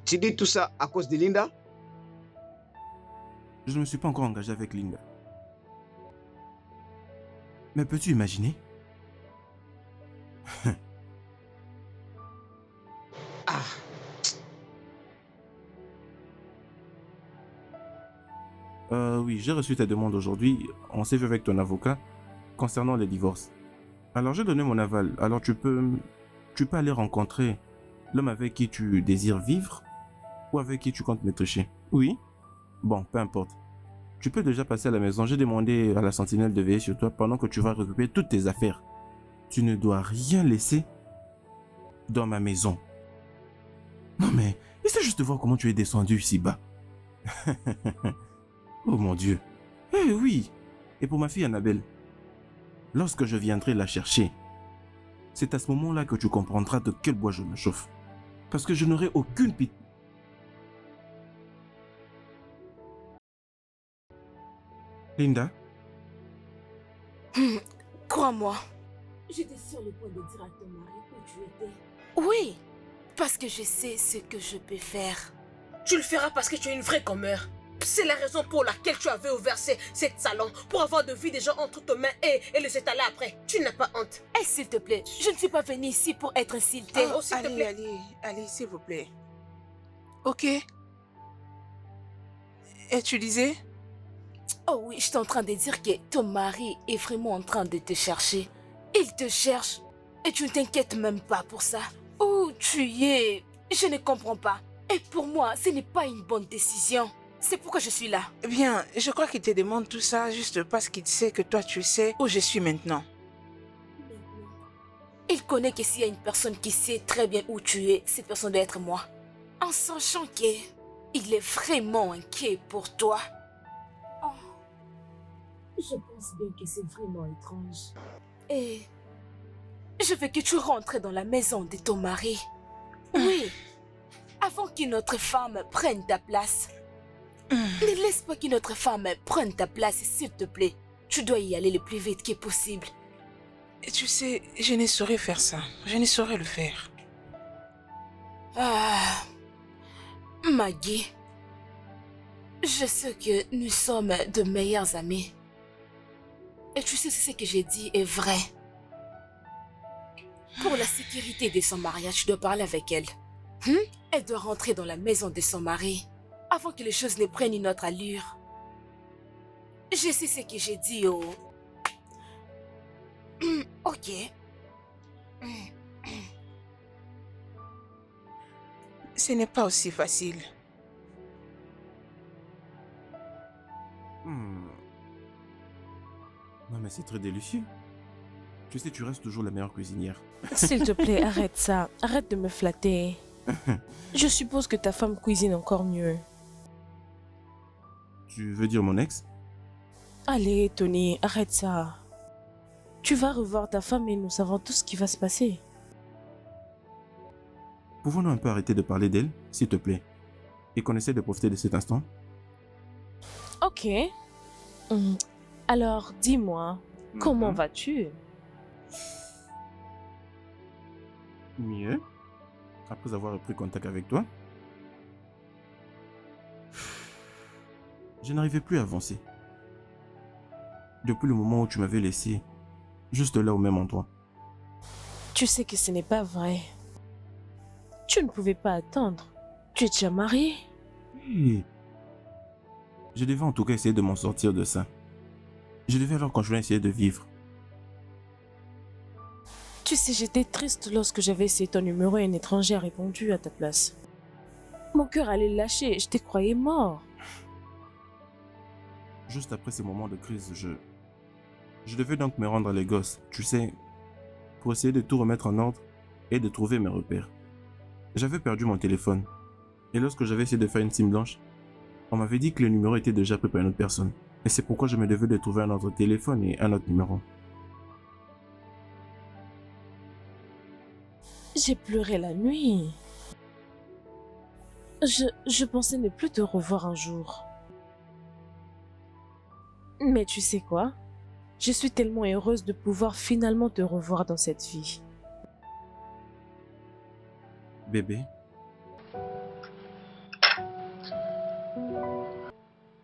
Tu dis tout ça à cause de Linda? Je ne me suis pas encore engagé avec Linda. Mais peux-tu imaginer? Ah. Oui, j'ai reçu ta demande aujourd'hui. On s'est vu avec ton avocat concernant les divorces. Alors j'ai donné mon aval. Alors tu peux aller rencontrer l'homme avec qui tu désires vivre ou avec qui tu comptes me toucher. Oui? Bon, peu importe. Tu peux déjà passer à la maison. J'ai demandé à la sentinelle de veiller sur toi pendant que tu vas récupérer toutes tes affaires. Tu ne dois rien laisser dans ma maison. Non mais, essaie juste de voir comment tu es descendu si bas. Oh mon Dieu. Eh oui. Et pour ma fille Annabelle, lorsque je viendrai la chercher, c'est à ce moment-là que tu comprendras de quel bois je me chauffe. Parce que je n'aurai aucune pitié. Linda? Crois-moi. J'étais sur le point de dire à ton mari où tu étais. Oui, parce que je sais ce que je peux faire. Tu le feras parce que tu es une vraie commère. C'est la raison pour laquelle tu avais ouvert cette salon, pour avoir de vie des gens entre tes mains et les étaler après. Tu n'as pas honte. Eh, s'il te plaît, je ne suis pas venue ici pour être insultée. Oh, s'il te plaît. Allez, s'il vous plaît. Ok. Et tu disais? Oh oui, je suis en train de dire que ton mari est vraiment en train de te chercher. Il te cherche et tu ne t'inquiètes même pas pour ça. Où tu es, je ne comprends pas. Et pour moi, ce n'est pas une bonne décision. C'est pourquoi je suis là. Bien, je crois qu'il te demande tout ça juste parce qu'il sait que toi tu sais où je suis maintenant. Il connaît que s'il y a une personne qui sait très bien où tu es, cette personne doit être moi. En sachant qu'il est vraiment inquiet pour toi. Oh, je pense bien que c'est vraiment étrange. Et je veux que tu rentres dans la maison de ton mari. Oui, avant qu'une autre femme prenne ta place. Ne laisse pas qu'une autre femme prenne ta place, s'il te plaît. Tu dois y aller le plus vite que possible. Et tu sais, je ne saurais faire ça. Je ne saurais le faire. Ah, Maggie, je sais que nous sommes de meilleurs amis. Et tu sais, ce que j'ai dit est vrai. Pour la sécurité de son mariage, tu dois parler avec elle. Elle doit rentrer dans la maison de son mari avant que les choses ne prennent une autre allure. Je sais ce que j'ai dit, oh. Ok. Ce n'est pas aussi facile. Non mais c'est très délicieux. Tu sais, tu restes toujours la meilleure cuisinière. S'il te plaît, arrête ça. Arrête de me flatter. Je suppose que ta femme cuisine encore mieux. Tu veux dire mon ex? Allez, Tony, arrête ça. Tu vas revoir ta femme et nous savons tout ce qui va se passer. Pouvons-nous un peu arrêter de parler d'elle, s'il te plaît, et qu'on essaie de profiter de cet instant? Ok. Alors, dis-moi, comment vas-tu? Mieux. Après avoir repris contact avec toi, je n'arrivais plus à avancer. Depuis le moment où tu m'avais laissé, juste là au même endroit. Tu sais que ce n'est pas vrai. Tu ne pouvais pas attendre. Tu es déjà marié. Oui. Je devais en tout cas essayer de m'en sortir de ça. Je devais alors continuer à essayer de vivre. Tu sais, j'étais triste lorsque j'avais essayé ton numéro et un étranger a répondu à ta place. Mon cœur allait lâcher, je te croyais mort. Juste après ces moments de crise, je devais donc me rendre à Lagos, tu sais, pour essayer de tout remettre en ordre et de trouver mes repères. J'avais perdu mon téléphone, et lorsque j'avais essayé de faire une SIM blanche, on m'avait dit que le numéro était déjà pris par une autre personne. Et c'est pourquoi je me devais de trouver un autre téléphone et un autre numéro. J'ai pleuré la nuit. Je pensais ne plus te revoir un jour. Mais tu sais quoi? Je suis tellement heureuse de pouvoir finalement te revoir dans cette vie. Bébé,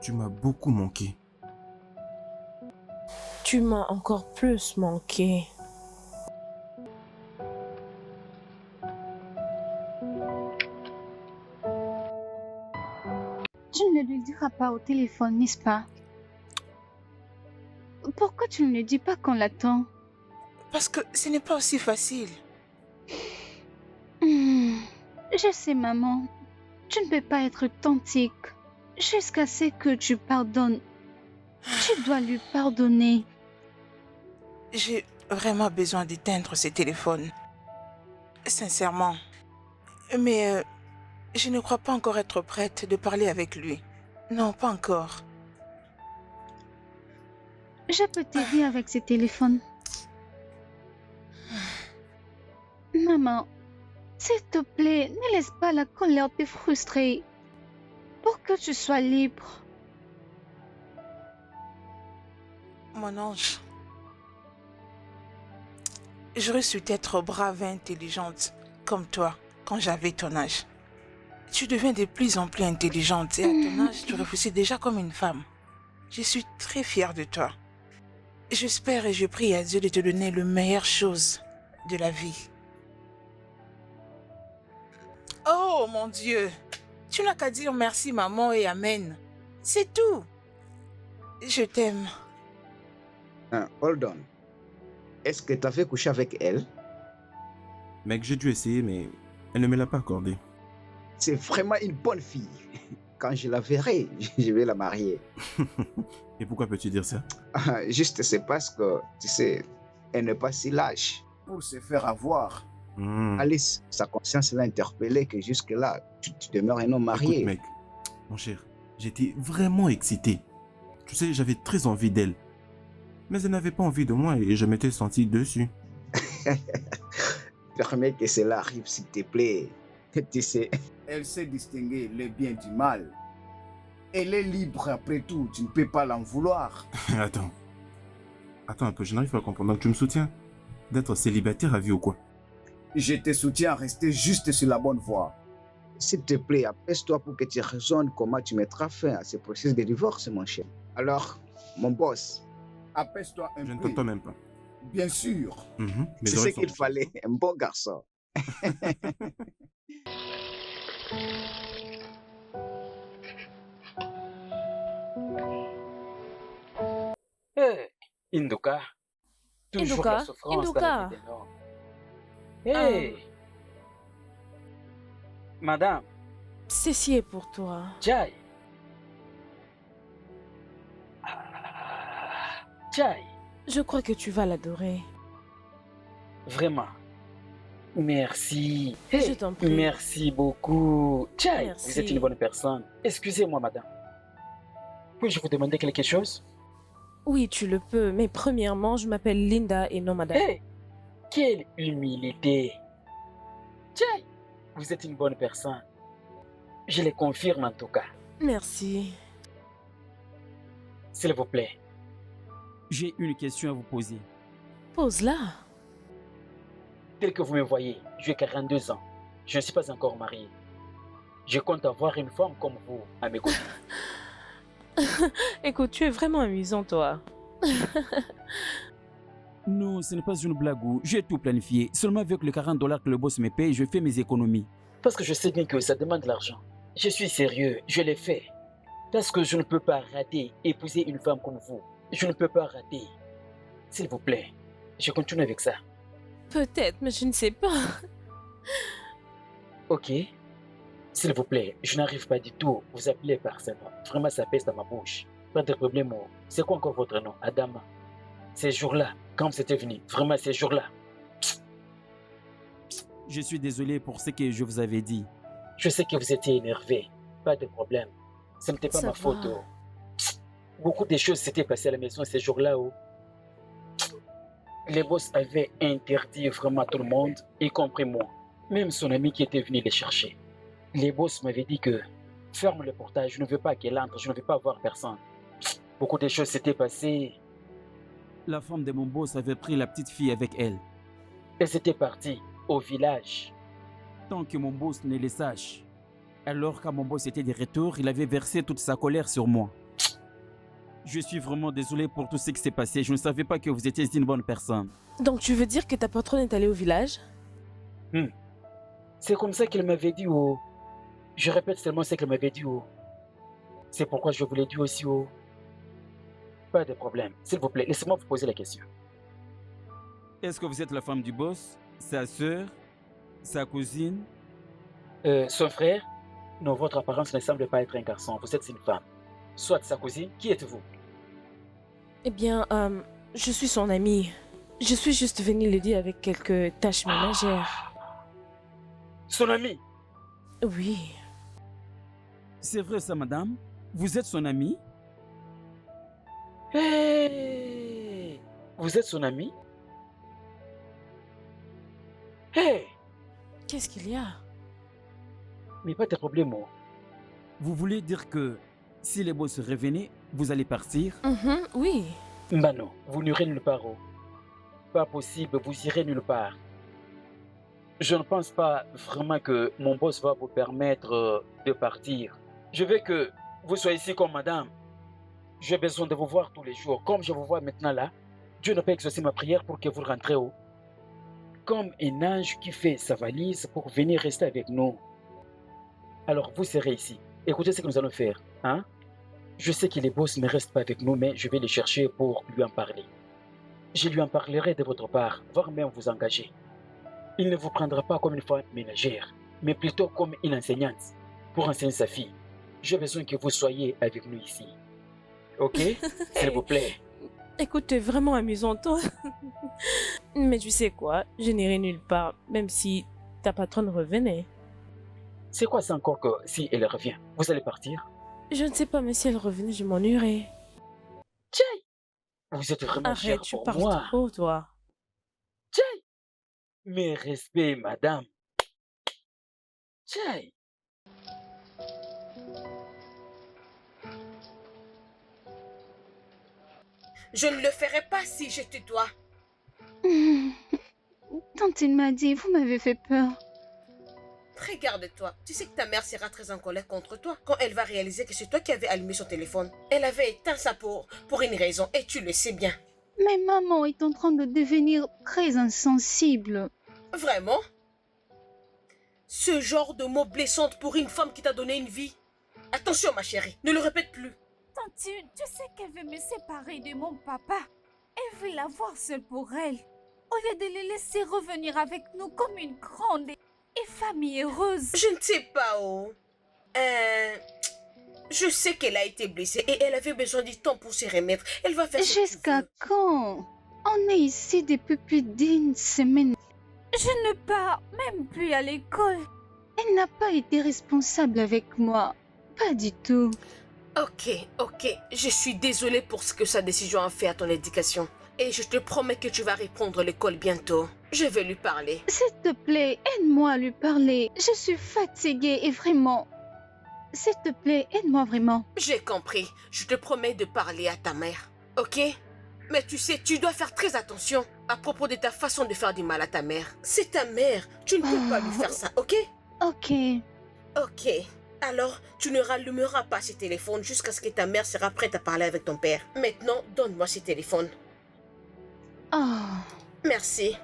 tu m'as beaucoup manqué. Tu m'as encore plus manqué. Tu ne lui diras pas au téléphone, n'est-ce pas? Pourquoi tu ne lui dis pas qu'on l'attend? Parce que ce n'est pas aussi facile. Je sais, maman. Tu ne peux pas être authentique jusqu'à ce que tu pardonnes Tu dois lui pardonner. J'ai vraiment besoin d'éteindre ce téléphone. Sincèrement. Mais je ne crois pas encore être prête de parler avec lui. Non, pas encore. Je peux t'aider avec ce téléphone. Maman, s'il te plaît, ne laisse pas la colère te frustrer. Pour que tu sois libre. Mon ange, j'aurais su être brave et intelligente comme toi quand j'avais ton âge. Tu deviens de plus en plus intelligente et à ton âge, tu réfléchis déjà comme une femme. Je suis très fière de toi. J'espère et je prie à Dieu de te donner le meilleure chose de la vie. Oh mon Dieu, tu n'as qu'à dire merci maman et amen. C'est tout. Je t'aime. Hold on. Est-ce que tu avais couché avec elle? Mec, j'ai dû essayer, mais elle ne me l'a pas accordé. C'est vraiment une bonne fille. Quand je la verrai, je vais la marier. Et pourquoi peux-tu dire ça? Juste, c'est parce que, tu sais, elle n'est pas si lâche pour se faire avoir. Alice, sa conscience l'a interpellé que jusque-là, tu demeures un homme marié. Écoute, mec, mon cher, j'étais vraiment excité. Tu sais, j'avais très envie d'elle. Mais elle n'avait pas envie de moi et je m'étais senti dessus. Permets que cela arrive, s'il te plaît. Tu sais, elle sait distinguer le bien du mal. Elle est libre après tout, tu ne peux pas l'en vouloir. Attends un peu, je n'arrive pas à comprendre. Donc tu me soutiens d'être célibataire à vie ou quoi? Je te soutiens à rester juste sur la bonne voie. S'il te plaît, apaise-toi pour que tu raisonnes comment tu mettras fin à ce processus de divorce, mon cher. Alors, mon boss, apaise-toi un peu. Je ne t'entends même pas. Bien sûr. Mes C'est ce oreilles sont qu'il fallait, un bon garçon. Hey, Induka. Toujours la souffrance dans la vie d'un homme. Hey, madame. Ceci est pour toi. Jai. Jai. Je crois que tu vas l'adorer. Vraiment. Merci. Je t'en prie. Merci beaucoup. Jai, Merci. vous êtes une bonne personne. Excusez-moi, madame. Puis-je vous demander quelque chose? Oui, tu le peux, mais premièrement, je m'appelle Linda et non madame. Hey, quelle humilité. Jai, vous êtes une bonne personne. Je le confirme en tout cas. Merci. S'il vous plaît. J'ai une question à vous poser. Pose-la. Tel que vous me voyez, j'ai 42 ans. Je ne suis pas encore marié. Je compte avoir une femme comme vous à mes côtés. Écoute, tu es vraiment amusant, toi. Non, ce n'est pas une blague. J'ai tout planifié. Seulement avec les $40 que le boss me paye, je fais mes économies. Parce que je sais bien que ça demande de l'argent. Je suis sérieux, je l'ai fait. Parce que je ne peux pas rater épouser une femme comme vous. Je ne peux pas rater. S'il vous plaît, je continue avec ça. Peut-être, mais je ne sais pas. Ok. S'il vous plaît, je n'arrive pas du tout à vous appeler par ce nom. Vraiment, ça pèse dans ma bouche. Pas de problème. C'est quoi encore votre nom? Adama. Ces jours-là, quand vous êtes venu, vraiment ces jours-là. Je suis désolé pour ce que je vous avais dit. Je sais que vous étiez énervé. Pas de problème. Ce n'était pas Ça ma va. faute. Beaucoup de choses s'étaient passées à la maison ces jours-là. Les boss avaient interdit vraiment à tout le monde, y compris moi. Même son ami qui était venu les chercher. Les boss m'avaient dit que ferme le portail, je ne veux pas qu'elle entre, je ne veux pas voir personne. Beaucoup de choses s'étaient passées. La femme de mon boss avait pris la petite fille avec elle. Elle s'était partie au village. Tant que mon boss ne le sache. Alors quand mon boss était de retour, il avait versé toute sa colère sur moi. Je suis vraiment désolé pour tout ce qui s'est passé. Je ne savais pas que vous étiez une bonne personne. Donc tu veux dire que ta patronne est allée au village? C'est comme ça qu'elle m'avait dit. Je répète seulement ce qu'elle m'avait dit. C'est pourquoi je vous l'ai dit aussi. Pas de problème. S'il vous plaît, laissez-moi vous poser la question. Est-ce que vous êtes la femme du boss? Sa sœur? Sa cousine? Son frère? Non, votre apparence ne semble pas être un garçon. Vous êtes une femme. Soit sa cousine. Qui êtes-vous? Eh bien, je suis son amie. Je suis juste venue l'aider avec quelques tâches ménagères. Son ami? Oui. C'est vrai ça, madame? Vous êtes son amie? Hey! Vous êtes son ami? Hey! Qu'est-ce qu'il y a? Mais pas de problème. Vous voulez dire que si les boss revenaient, vous allez partir? Oui. Bah non, vous n'irez nulle part. Pas possible, vous irez nulle part. Je ne pense pas vraiment que mon boss va vous permettre de partir. Je veux que vous soyez ici comme madame. J'ai besoin de vous voir tous les jours. Comme je vous vois maintenant là, Dieu n'a pas exaucé ma prière pour que vous rentrez haut. Comme un ange qui fait sa valise pour venir rester avec nous. Alors vous serez ici. Écoutez ce que nous allons faire. Hein? Je sais que les boss ne restent pas avec nous, mais je vais les chercher pour lui en parler. Je lui en parlerai de votre part, voire même vous engager. Il ne vous prendra pas comme une femme ménagère, mais plutôt comme une enseignante, pour enseigner sa fille. J'ai besoin que vous soyez avec nous ici. Ok? S'il vous plaît. Écoute, t'es vraiment amusant, toi. Mais tu sais quoi? Je n'irai nulle part, même si ta patronne revenait. C'est quoi ça encore que si elle revient, vous allez partir? Je ne sais pas, mais si elle revenait, je m'ennuierais. Tiens! Vous êtes vraiment Arrête, cher tu pour parles moi. trop, toi. Tiens! Mes respects, madame. Tiens! Je ne le ferai pas si je te dois. Tante m'a dit, vous m'avez fait peur. Regarde-toi, tu sais que ta mère sera très en colère contre toi quand elle va réaliser que c'est toi qui avais allumé son téléphone. Elle avait éteint ça pour une raison et tu le sais bien. Mais maman est en train de devenir très insensible. Vraiment? Ce genre de mots blessants pour une femme qui t'a donné une vie. Attention ma chérie, ne le répète plus. Tante, tu sais qu'elle veut me séparer de mon papa. Elle veut l'avoir seule pour elle. Au lieu de les laisser revenir avec nous comme une grande et famille heureuse. Je ne sais pas, oh. Je sais qu'elle a été blessée et elle avait besoin du temps pour se remettre. Elle va faire ce que tu Jusqu'à veux. quand? On est ici depuis plus d'une semaine. Je ne pars même plus à l'école. Elle n'a pas été responsable avec moi. Pas du tout. Ok. Je suis désolée pour ce que sa décision a fait à ton éducation. Et je te promets que tu vas reprendre l'école bientôt. Je vais lui parler. S'il te plaît, aide-moi à lui parler. Je suis fatiguée et vraiment... S'il te plaît, aide-moi vraiment. J'ai compris. Je te promets de parler à ta mère. Ok? Mais tu sais, tu dois faire très attention à propos de ta façon de faire du mal à ta mère. C'est ta mère. Tu ne peux pas lui faire ça, ok? Ok. Ok. Alors, tu ne rallumeras pas ce téléphone jusqu'à ce que ta mère sera prête à parler avec ton père. Maintenant, donne-moi ce téléphone. Oh. Merci.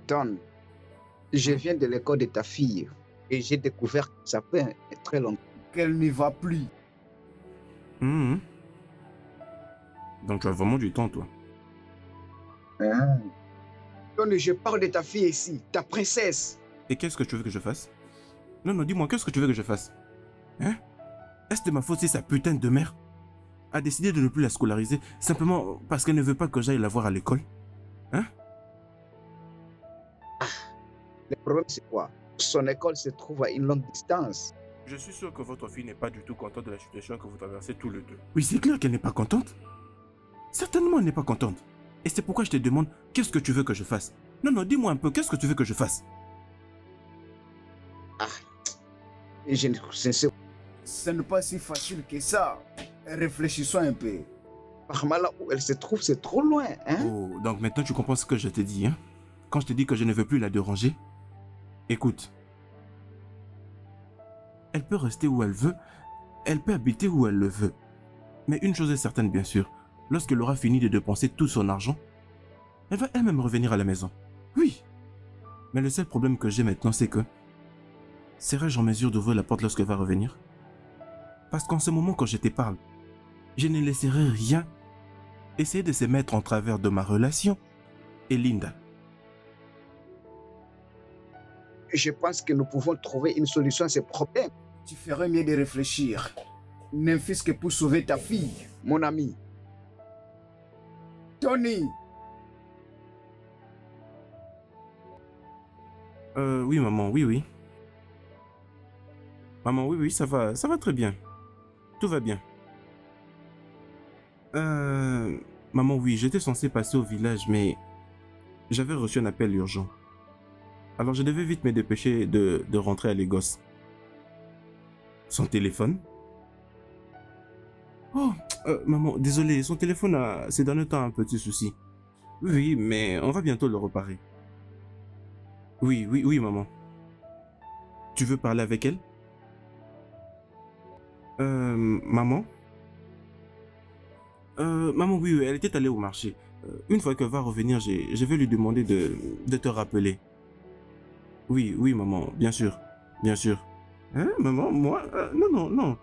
Don, je viens de l'école de ta fille et j'ai découvert que ça fait très longtemps qu'elle n'y va plus. Donc tu as vraiment du temps, toi. Hein? Don, je parle de ta fille ici, ta princesse. Et qu'est-ce que tu veux que je fasse? Non, dis-moi, qu'est-ce que tu veux que je fasse? Hein? Est-ce de ma faute si sa putain de mère a décidé de ne plus la scolariser simplement parce qu'elle ne veut pas que j'aille la voir à l'école? Hein? Le problème c'est quoi? Son école se trouve à une longue distance. Je suis sûr que votre fille n'est pas du tout contente de la situation que vous traversez tous les deux. Oui, c'est clair qu'elle n'est pas contente. Certainement, elle n'est pas contente. Et c'est pourquoi je te demande, qu'est-ce que tu veux que je fasse? Non, dis-moi un peu, qu'est-ce que tu veux que je fasse? Je ne sais pas. Ce n'est pas si facile que ça. Réfléchissons un peu. Par là où elle se trouve, c'est trop loin, hein? Oh, donc maintenant tu comprends ce que je te dis, hein? Quand je te dis que je ne veux plus la déranger, écoute. Elle peut rester où elle veut, elle peut habiter où elle le veut. Mais une chose est certaine, bien sûr, lorsqu'elle aura fini de dépenser tout son argent, elle va elle-même revenir à la maison. Oui. Mais le seul problème que j'ai maintenant, c'est que serais-je en mesure d'ouvrir la porte lorsqu'elle va revenir? Parce qu'en ce moment, quand je te parle, je ne laisserai rien essayer de se mettre en travers de ma relation et Linda. je pense que nous pouvons trouver une solution à ces problèmes. Tu ferais mieux de réfléchir. N'infuse pour sauver ta fille, mon ami. Tony! Oui, maman, oui. Maman, oui, ça va très bien. Tout va bien. Maman, oui, j'étais censé passer au village, mais j'avais reçu un appel urgent. Alors je devais vite me dépêcher de rentrer à Lagos. Son téléphone? Oh, maman, désolé, son téléphone a ces derniers temps un petit souci. Oui, mais on va bientôt le réparer. Oui, maman. Tu veux parler avec elle? Maman? Maman, oui, elle était allée au marché. Une fois qu'elle va revenir, je vais lui demander de te rappeler. Oui, maman, bien sûr. Hein, maman, moi? Non.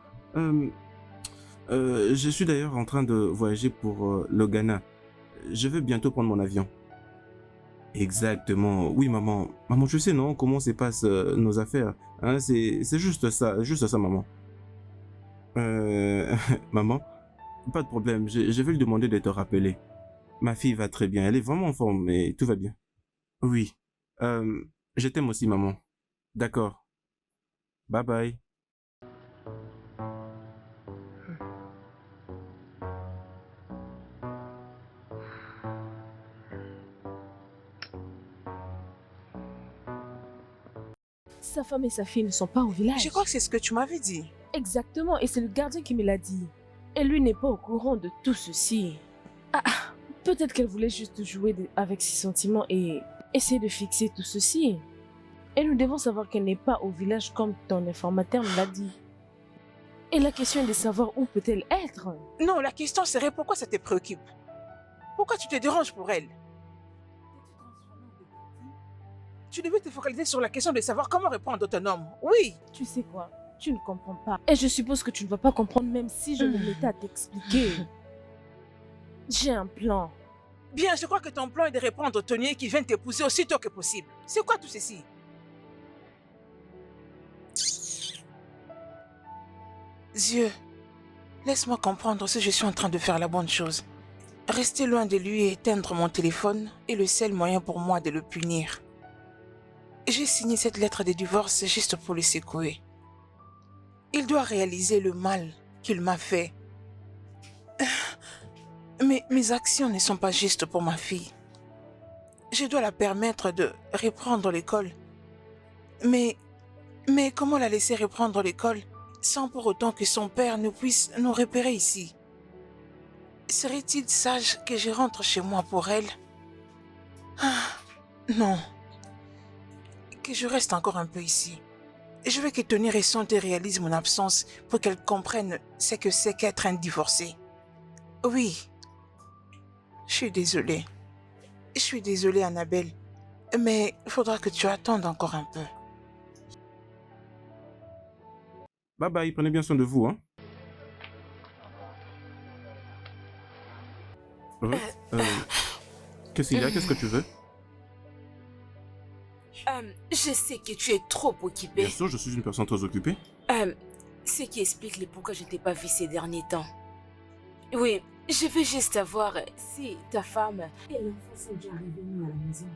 Je suis d'ailleurs en train de voyager pour le Ghana. Je vais bientôt prendre mon avion. Exactement. Oui, maman. Maman, tu sais, non, comment se passent nos affaires. Hein, c'est juste ça, maman. Maman, pas de problème. Je vais lui demander de te rappeler. Ma fille va très bien. Elle est vraiment en forme et tout va bien. Oui. Je t'aime aussi, maman. D'accord. Bye bye. Sa femme et sa fille ne sont pas au village. Je crois que c'est ce que tu m'avais dit. Exactement, et c'est le gardien qui me l'a dit. Et lui n'est pas au courant de tout ceci. Peut-être qu'elle voulait juste jouer avec ses sentiments et essayer de fixer tout ceci. Et nous devons savoir qu'elle n'est pas au village comme ton informateur me l'a dit. Et la question est de savoir où peut-elle être. Non, la question serait pourquoi ça te préoccupe? Pourquoi tu te déranges pour elle? Tu devais te focaliser sur la question de savoir comment répondre à ton homme. Oui. Tu sais quoi? Tu ne comprends pas. Et je suppose que tu ne vas pas comprendre même si je me mettais à t'expliquer. J'ai un plan. Bien, je crois que ton plan est de répondre au Tony qui vient t'épouser aussitôt que possible. C'est quoi tout ceci? Dieu, laisse-moi comprendre si je suis en train de faire la bonne chose. Rester loin de lui et éteindre mon téléphone est le seul moyen pour moi de le punir. J'ai signé cette lettre de divorce juste pour le secouer. Il doit réaliser le mal qu'il m'a fait. Mais mes actions ne sont pas justes pour ma fille. Je dois la permettre de reprendre l'école. Mais comment la laisser reprendre l'école sans pour autant que son père ne puisse nous repérer ici? Serait-il sage que je rentre chez moi pour elle? Non. Que je reste encore un peu ici. Je veux que Tony ressente et réalise mon absence pour qu'elle comprenne ce que c'est qu'être un divorcé. Oui. Je suis désolée. Je suis désolée, Annabelle. Mais il faudra que tu attendes encore un peu. Bye bye, prenez bien soin de vous, hein. Qu'est-ce qu'il y a? Qu'est-ce que tu veux? Je sais que tu es trop occupé. Bien sûr, je suis une personne très occupée. Ce qui explique le pourquoi je ne t'ai pas vu ces derniers temps. Oui, je veux juste savoir si ta femme et l'enfant sont déjà revenus à la maison.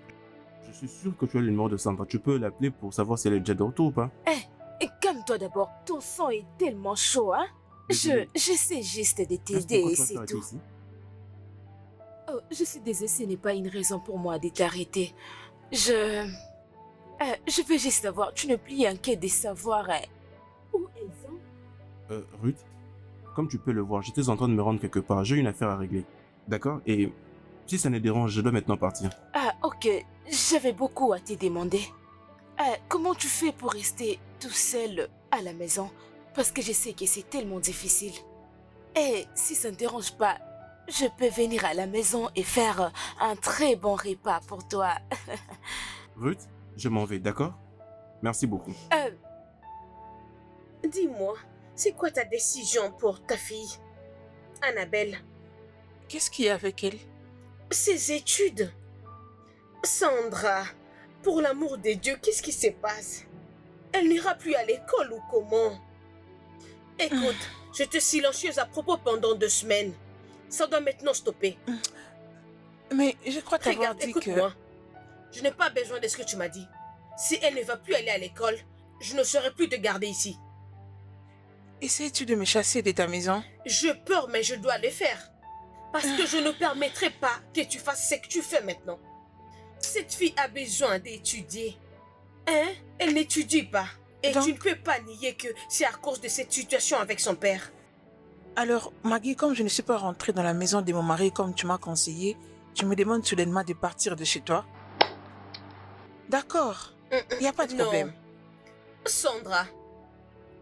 Je suis sûr que tu as le numéro de Sandra. Tu peux l'appeler pour savoir si elle est déjà de retour ou pas. Calme-toi d'abord. Ton sang est tellement chaud, hein? Je sais juste de t'aider et c'est tout. Oh, je suis désolée, ce n'est pas une raison pour moi de t'arrêter. Je veux juste savoir, tu n'es plus inquiet de savoir où elles sont? Ruth, comme tu peux le voir, j'étais en train de me rendre quelque part. J'ai une affaire à régler. D'accord? Et si ça ne dérange, je dois maintenant partir. Ok. J'avais beaucoup à te demander. Comment tu fais pour rester tout seul à la maison? Parce que je sais que c'est tellement difficile. Et si ça ne te dérange pas, je peux venir à la maison et faire un très bon repas pour toi. Ruth, je m'en vais, d'accord? Merci beaucoup. Dis-moi, c'est quoi ta décision pour ta fille, Annabelle? Qu'est-ce qu'il y a avec elle? Ses études. Sandra, Pour l'amour de Dieu, qu'est-ce qui se passe? Elle n'ira plus à l'école ou comment? Écoute, j'étais silencieuse à propos pendant 2 semaines. Ça doit maintenant stopper. Mais je crois t'avoir Regarde, dit écoute-moi. Je n'ai pas besoin de ce que tu m'as dit. Si elle ne va plus aller à l'école, je ne saurais plus te garder ici. Essayes-tu de me chasser de ta maison? Je peur, mais je dois le faire. Parce que je ne permettrai pas que tu fasses ce que tu fais maintenant. Cette fille a besoin d'étudier. Hein? Elle n'étudie pas. Et Donc- tu ne peux pas nier que c'est à cause de cette situation avec son père. Alors, Maggie, comme je ne suis pas rentrée dans la maison de mon mari comme tu m'as conseillé, tu me demandes soudainement de partir de chez toi? D'accord, il n'y a pas de Non. problème. Sandra,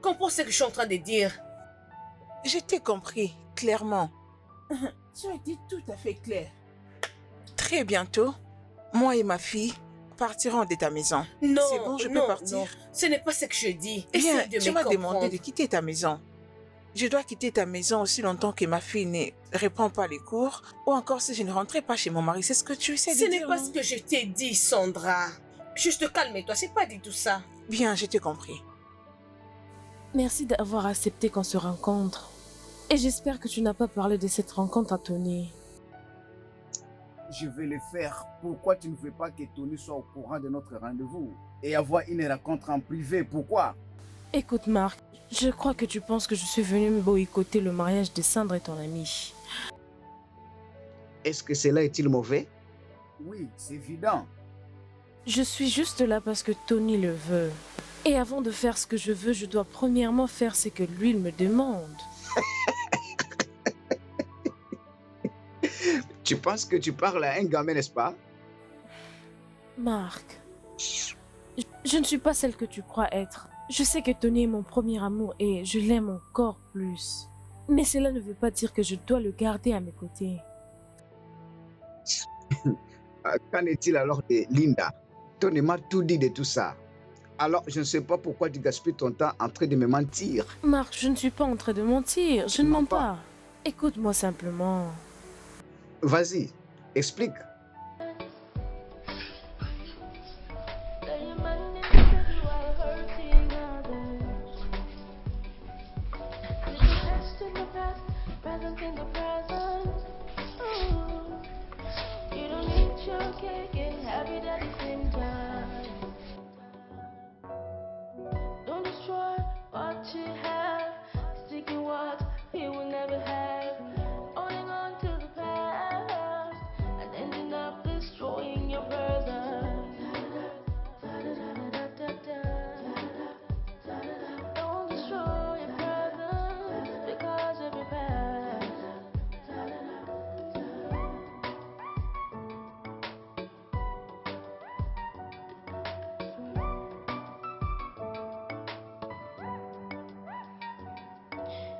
comprends ce que je suis en train de dire. Je t'ai compris, clairement. Tu as été tout à fait clair. Très bientôt, moi et ma fille partirons de ta maison. Non, C'est bon, je peux non, partir? non. Ce n'est pas ce que je dis. Bien, Essaye de tu me m'as comprendre. demandé de quitter ta maison. Je dois quitter ta maison aussi longtemps que ma fille ne reprend pas les cours, ou encore si je ne rentrais pas chez mon mari. C'est ce que tu essaies de Ce dire, n'est pas non? ce que je t'ai dit, Sandra. Juste calme-toi, c'est pas du tout ça. Bien, je t'ai compris. Merci d'avoir accepté qu'on se rencontre. Et j'espère que tu n'as pas parlé de cette rencontre à Tony. Je vais le faire. Pourquoi tu ne veux pas que Tony soit au courant de notre rendez-vous et avoir une rencontre en privé? Pourquoi? Écoute Marc, je crois que tu penses que je suis venue me boycotter le mariage de Sandra et ton ami. Est-ce que cela est-il mauvais? Oui, c'est évident. Je suis juste là parce que Tony le veut. Et avant de faire ce que je veux, je dois premièrement faire ce que lui il me demande. Tu penses que tu parles à un gamin, n'est-ce pas? Marc, je ne suis pas celle que tu crois être. Je sais que Tony est mon premier amour et je l'aime encore plus. Mais cela ne veut pas dire que je dois le garder à mes côtés. Qu'en est-il alors de Linda? Tony m'a tout dit de tout ça. Alors, je ne sais pas pourquoi tu gaspilles ton temps en train de me mentir. Marc, je ne suis pas en train de mentir. Je ne Mens mens pas. pas. Écoute-moi simplement. Vas-y, explique. Don't destroy what you have, seeking what you will never have, holding on to the past and ending up destroying your present. Don't destroy your present because of your past.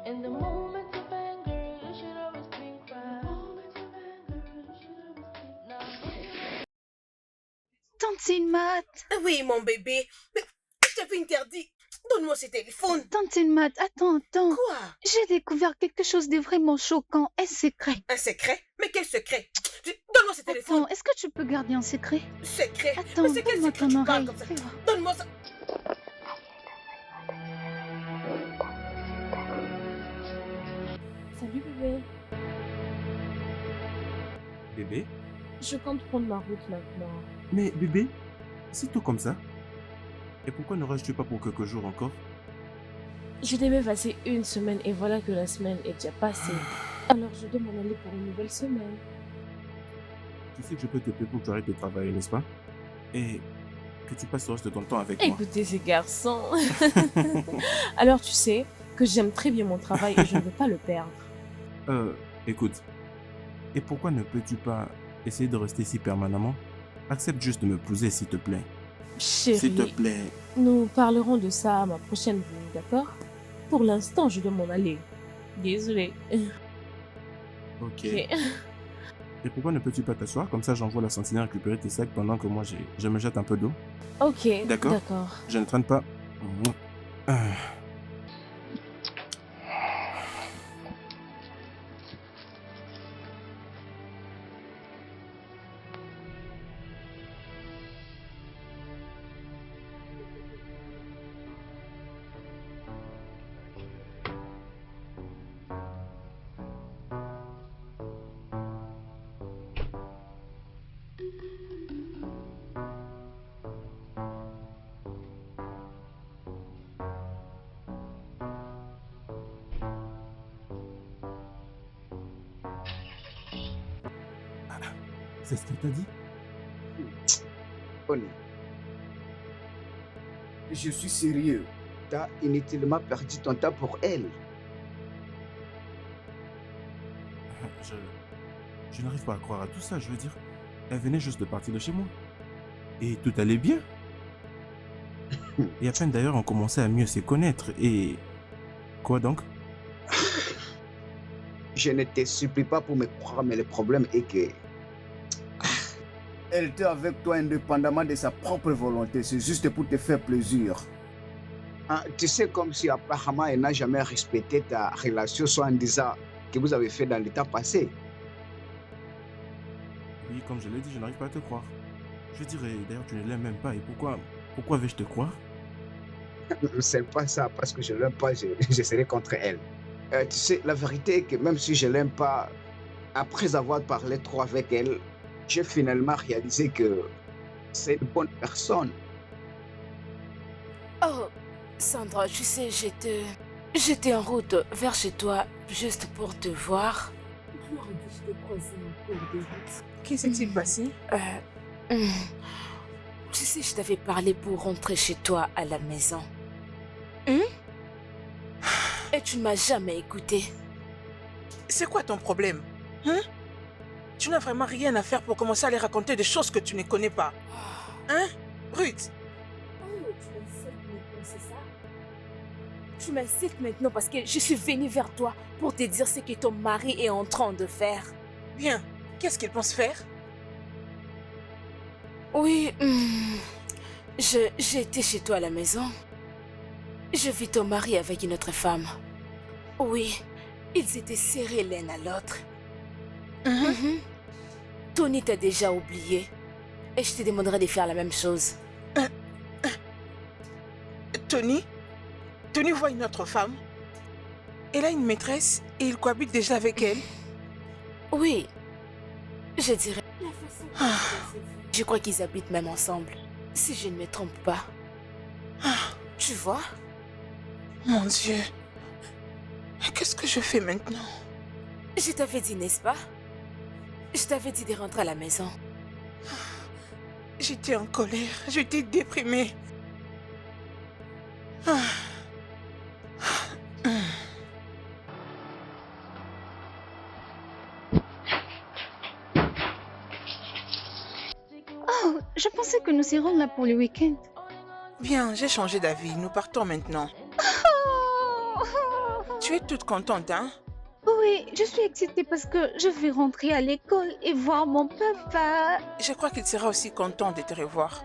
In the moments of anger, you should always think right. Tante Mat, Oui, mon bébé. Mais je t'avais interdit. Donne-moi ce téléphone. Tante Mat, attends. Quoi? J'ai découvert quelque chose de vraiment choquant et secret. Un secret? Mais quel secret? Donne-moi ce téléphone. Attends, est-ce que tu peux garder un secret? Secret? Attends, Mais c'est quel donne-moi secret ton tu parles oreille. comme ça? Fais voir. Donne-moi ça. Salut bébé. Bébé? Je compte prendre ma route maintenant. Mais bébé, c'est tout comme ça? Et pourquoi ne restes-tu pas pour quelques jours encore? Je devais passer une semaine et voilà que la semaine est déjà passée. Alors je dois m'en aller pour une nouvelle semaine. Tu sais que je peux t'appeler pour que tu arrêtes de travailler, n'est-ce pas? Et que tu passes le reste de ton temps avec moi. Écoutez ces garçons. Alors tu sais que j'aime très bien mon travail et je ne veux pas le perdre. Écoute. Et pourquoi ne peux-tu pas essayer de rester ici permanemment? Accepte juste de me poser, s'il te plaît. S'il te Chérie, plaît. nous parlerons de ça à ma prochaine venue, d'accord? Pour l'instant, je dois m'en aller. Désolée. Ok. Ok. Et pourquoi ne peux-tu pas t'asseoir? Comme ça, j'envoie la sentinelle récupérer tes sacs pendant que moi, je me jette un peu d'eau. Ok, D'accord. d'accord. Je ne traîne pas. C'est ce qu'elle t'a dit? Tony, je suis sérieux. Tu as inutilement perdu ton temps pour elle. Je n'arrive pas à croire à tout ça, je veux dire. Elle venait juste de partir de chez moi. Et tout allait bien. Et à peine d'ailleurs on commençait à mieux se connaître et... Quoi donc? Je ne te supplie pas pour me croire, mais le problème est que... Elle était avec toi indépendamment de sa propre volonté. C'est juste pour te faire plaisir. Ah, tu sais, comme si apparemment elle n'a jamais respecté ta relation, soit en disant que vous avez fait dans le temps passé. Oui, comme je l'ai dit, je n'arrive pas à te croire. Je dirais, d'ailleurs, tu ne l'aimes même pas. Et pourquoi vais-je te croire? C'est pas ça, parce que je l'aime pas, je serai contre elle. Tu sais, la vérité est que même si je l'aime pas, après avoir parlé trop avec elle, j'ai finalement réalisé que c'est une bonne personne. Oh, Sandra, tu sais, j'étais en route vers chez toi juste pour te voir. Je t'ai croisé en cours de route. Qu'est-ce qui s'est passé? Tu sais, je t'avais parlé pour rentrer chez toi à la maison. Et tu ne m'as jamais écouté. C'est quoi ton problème? Tu n'as vraiment rien à faire pour commencer à aller raconter des choses que tu ne connais pas. Hein, Ruth? Tu m'insultes maintenant parce que je suis venue vers toi pour te dire ce que ton mari est en train de faire. Bien, qu'est-ce qu'il pense faire? Oui, j'étais chez toi à la maison. Je vis ton mari avec une autre femme. Oui, ils étaient serrés l'un à l'autre. Tony t'a déjà oublié. Et je te demanderai de faire la même chose. Tony voit une autre femme. Elle a une maîtresse et il cohabite déjà avec elle. Oui, je dirais. Je crois qu'ils habitent même ensemble, si je ne me trompe pas. Tu vois? Mon Dieu. Qu'est-ce que je fais maintenant? Je t'avais dit, n'est-ce pas? Je t'avais dit de rentrer à la maison. J'étais en colère, j'étais déprimée. Oh, je pensais que nous irions là pour le week-end. Bien, j'ai changé d'avis, nous partons maintenant. Tu es toute contente, hein? Oui, je suis excitée parce que je vais rentrer à l'école et voir mon papa. Je crois qu'il sera aussi content de te revoir.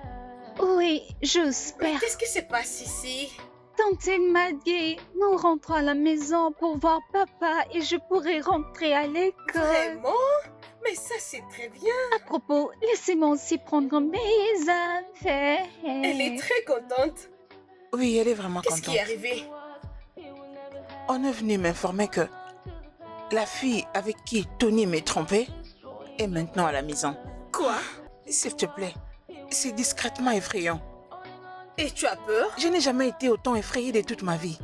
Oui, j'espère. Qu'est-ce qui se passe ici? Tante Maggie, nous rentrons à la maison pour voir papa et je pourrai rentrer à l'école. Vraiment? Mais ça, c'est très bien. À propos, laissez-moi aussi prendre mes affaires. Elle est très contente. Oui, elle est vraiment contente. Qu'est-ce qui est arrivé? On est venu m'informer que la fille avec qui Tony m'est trompé est maintenant à la maison. Quoi? S'il te plaît, c'est discrètement effrayant. Et tu as peur? Je n'ai jamais été autant effrayée de toute ma vie.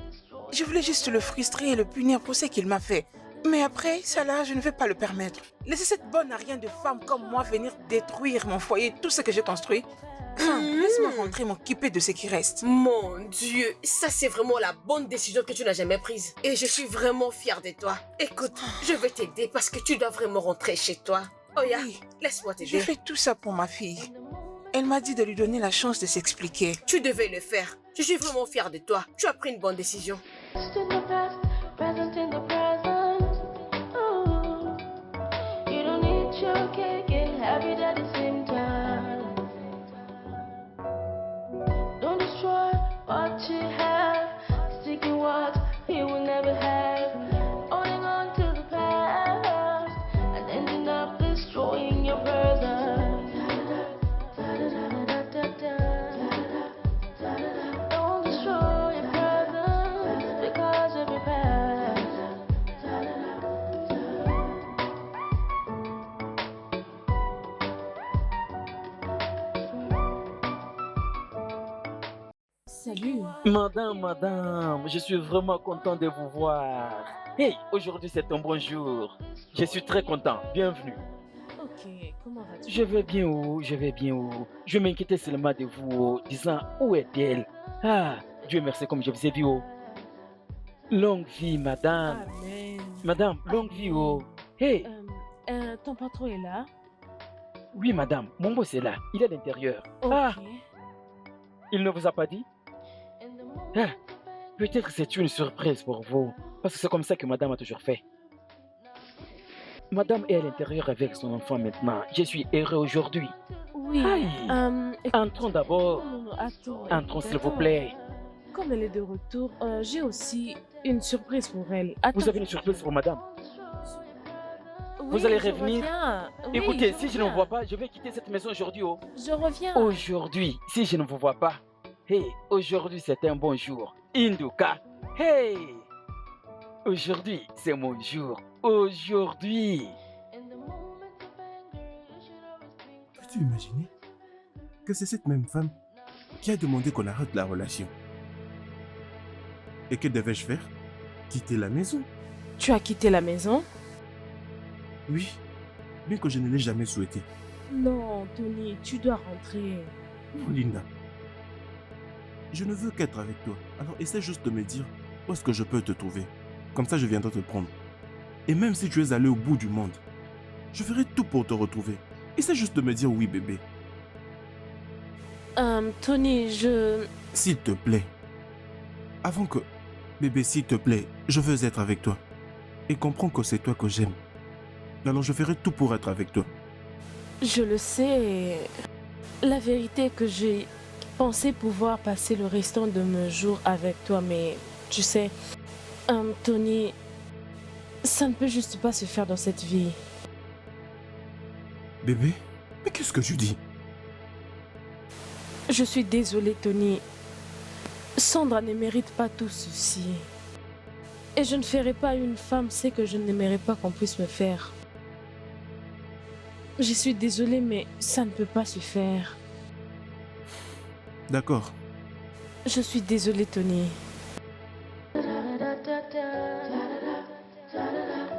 Je voulais juste le frustrer et le punir pour ce qu'il m'a fait. Mais après, ça là, je ne vais pas le permettre. Laissez cette bonne à rien de femme comme moi venir détruire mon foyer, tout ce que j'ai construit. Laisse-moi rentrer m'occuper de ce qui reste. Mon Dieu, ça c'est vraiment la bonne décision que tu n'as jamais prise. Et je suis vraiment fière de toi. Écoute, je vais t'aider parce que tu dois vraiment rentrer chez toi. Oya, Oui. laisse-moi t'aider. Je fais tout ça pour ma fille. Elle m'a dit de lui donner la chance de s'expliquer. Tu devais le faire. Je suis vraiment fière de toi. Tu as pris une bonne décision. Past in the past, present in the present. Ooh. You don't need your cake and have it at the same time. Don't destroy what you have, seeking what you will never have. Holding on to the past and ending up destroying your present. Don't destroy your present because of your past. Salut. Madame, je suis vraiment content de vous voir. Hey, aujourd'hui c'est un bon jour. Je suis très content. Bienvenue. Ok. comment vas-tu? Je vais bien, oh, je vais bien, oh. Je m'inquiétais seulement de vous, oh, disant où est-elle? Ah, Dieu merci, comme je vous ai dit, oh. Longue vie, madame. Amen. Madame, longue vie, oh. Hey, Ton patron est là? oui, madame, mon boss est là. Il est à l'intérieur. Ok. Ah, il ne vous a pas dit? Ah, peut-être que c'est une surprise pour vous. Parce que c'est comme ça que madame a toujours fait. Madame est à l'intérieur avec son enfant maintenant. Je suis heureux aujourd'hui. Oui. Aïe. Écoute, Entrons d'abord. non, attends. Entrons, s'il vous Attends. plaît. Comme elle est de retour, j'ai aussi une surprise pour elle. Vous avez une surprise pour madame? Oui, Vous allez je revenir? reviens. Oui, Écoutez, si je ne vous reviens. vois pas, je vais quitter cette maison aujourd'hui. Oh. Je reviens. Aujourd'hui, si je ne vous vois pas, hey, aujourd'hui c'est un bon jour. Induka, hey, aujourd'hui c'est mon jour. Aujourd'hui. Peux-tu imaginer que c'est cette même femme qui a demandé qu'on arrête la relation? Et que devais-je faire? Quitter la maison? Tu as quitté la maison? Oui, bien que je ne l'ai jamais souhaité. Non, Tony, tu dois rentrer. Non, Linda. Je ne veux qu'être avec toi. Alors essaie juste de me dire où est-ce que je peux te trouver. Comme ça, je viendrai te prendre. Et même si tu es allé au bout du monde, je ferai tout pour te retrouver. Essaie juste de me dire oui, bébé. Tony, S'il te plaît. Avant que... Bébé, s'il te plaît, je veux être avec toi. Et comprends que c'est toi que j'aime. Alors je ferai tout pour être avec toi. Je le sais. La vérité est que j'ai pensé pouvoir passer le restant de mes jours avec toi, mais tu sais, Tony, ça ne peut juste pas se faire dans cette vie. Bébé, mais qu'est-ce que tu dis? Je suis désolée, Tony. Sandra ne mérite pas tout ceci. Et je ne ferai pas à une femme ce que je n'aimerais pas qu'on puisse me faire. Je suis désolée, mais ça ne peut pas se faire. D'accord. Je suis désolée, Tony.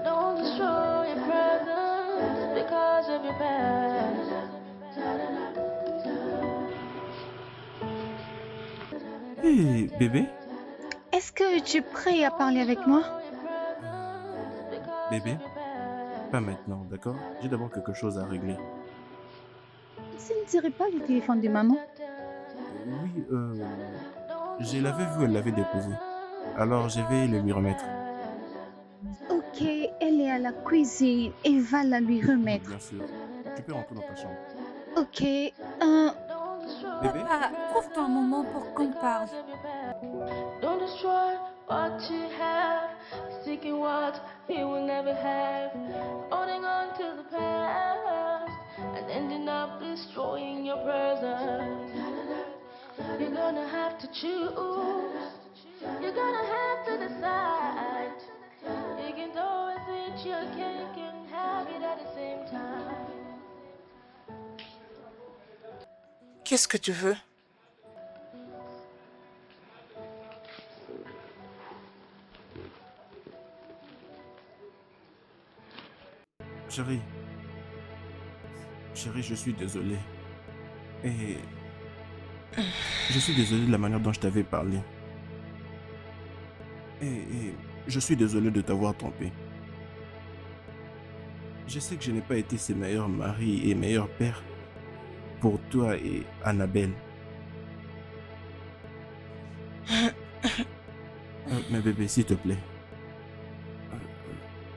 Don't destroy your presence because of your past. Hé, bébé? Est-ce que tu es prêt à parler avec moi? Bébé? Pas maintenant, d'accord? J'ai d'abord quelque chose à régler. Ce ne serait pas le téléphone de maman? Oui, je l'avais vu, elle l'avait déposé. Alors je vais le lui remettre. Ok, elle est à la cuisine et va la lui remettre. Bien sûr. Tu peux rentrer dans ta chambre. Ok, Bébé? Papa, trouve-toi un moment pour qu'on parle. Don't destroy what you have, seeking what you will never have, holding on to the past and ending up destroying your present. You're gonna have to choose. You're gonna have to decide. You can always eat your cake and have it at the same time. Qu'est-ce que tu veux? Chérie. Chérie, je suis désolé. Et... Je suis désolé de la manière dont je t'avais parlé. Et je suis désolé de t'avoir trompé. Je sais que je n'ai pas été ses meilleurs maris et meilleurs pères pour toi et Annabelle. Mais bébé, s'il te plaît.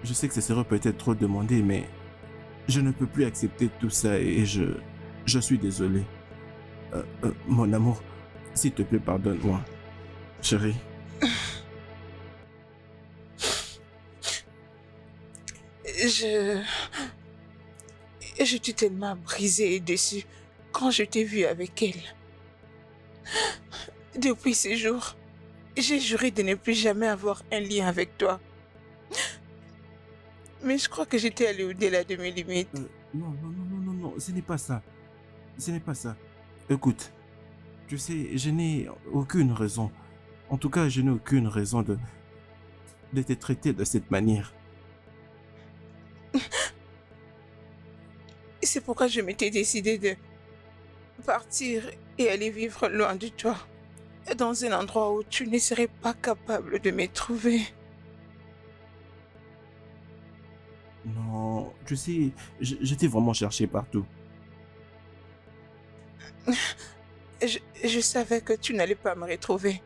Je sais que ce serait peut-être trop demandé, mais je ne peux plus accepter tout ça et je suis désolé. Mon amour, s'il te plaît, pardonne-moi. Chérie. Je t'ai tellement brisé et déçu quand je t'ai vu avec elle. Depuis ces jours, j'ai juré de ne plus jamais avoir un lien avec toi. Mais je crois que j'étais allée au-delà de mes limites. Non, ce n'est pas ça. Ce n'est pas ça. Écoute, tu sais, je n'ai aucune raison. En tout cas, je n'ai aucune raison de te traiter de cette manière. c'est pourquoi je m'étais décidée de partir et aller vivre loin de toi. Dans un endroit où tu ne serais pas capable de me trouver. Non, tu sais, je t'ai vraiment cherché partout. Je savais que tu n'allais pas me retrouver.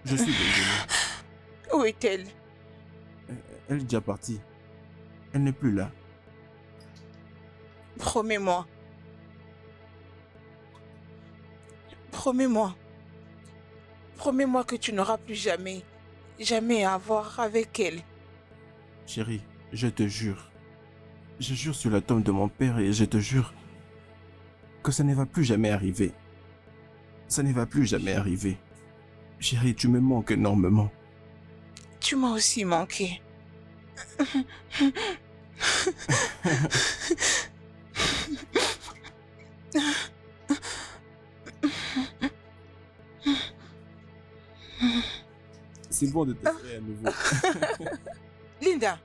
Je suis désolé. Où est-elle? Elle est déjà partie. Elle n'est plus là. Promets-moi. Promets-moi. Promets-moi que tu n'auras plus jamais à voir avec elle. Chérie, je te jure. Je jure sur la tombe de mon père et je te jure que ça ne va plus jamais arriver. Ça ne va plus jamais arriver. Chérie, tu me manques énormément. Tu m'as aussi manqué. C'est bon de te faire à nouveau. Linda,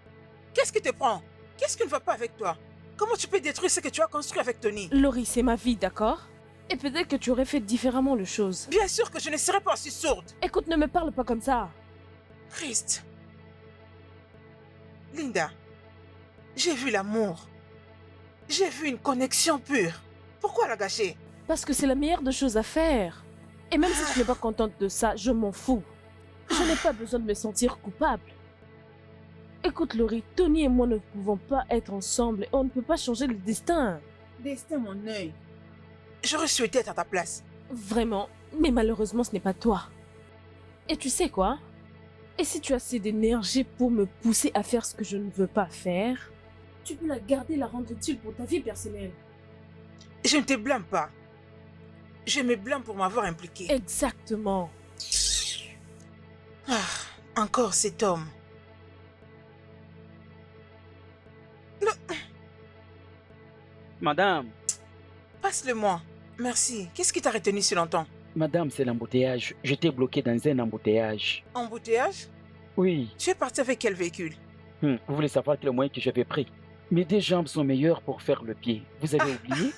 qu'est-ce qui te prend? Qu'est-ce qui ne va pas avec toi? Comment tu peux détruire ce que tu as construit avec Tony? Laurie, c'est ma vie, d'accord? Et peut-être que tu aurais fait différemment les choses. Bien sûr que je ne serai pas aussi sourde. Écoute, ne me parle pas comme ça. Christ. Linda, j'ai vu l'amour. J'ai vu une connexion pure. Pourquoi la gâcher? Parce que c'est la meilleure des choses à faire. Et même si tu n'es pas contente de ça, je m'en fous. Je n'ai pas besoin de me sentir coupable. Écoute, Laurie, Tony et moi ne pouvons pas être ensemble et on ne peut pas changer le destin. Destin, mon œil. J'aurais souhaité être à ta place. Vraiment, mais malheureusement, ce n'est pas toi. Et tu sais quoi? Et si tu as assez d'énergie pour me pousser à faire ce que je ne veux pas faire, tu peux la garder, la rendre utile pour ta vie personnelle. Je ne te blâme pas. Je me blâme pour m'avoir impliqué. Exactement. Ah, encore cet homme. Madame, Passe-le-moi. Merci. Qu'est-ce qui t'a retenu si longtemps? madame, c'est l'embouteillage. J'étais bloqué dans un embouteillage. Embouteillage? Oui. Tu es parti avec quel véhicule? Vous voulez savoir quel moyen que j'avais pris? Mes deux jambes sont meilleures pour faire le pied. Vous avez oublié?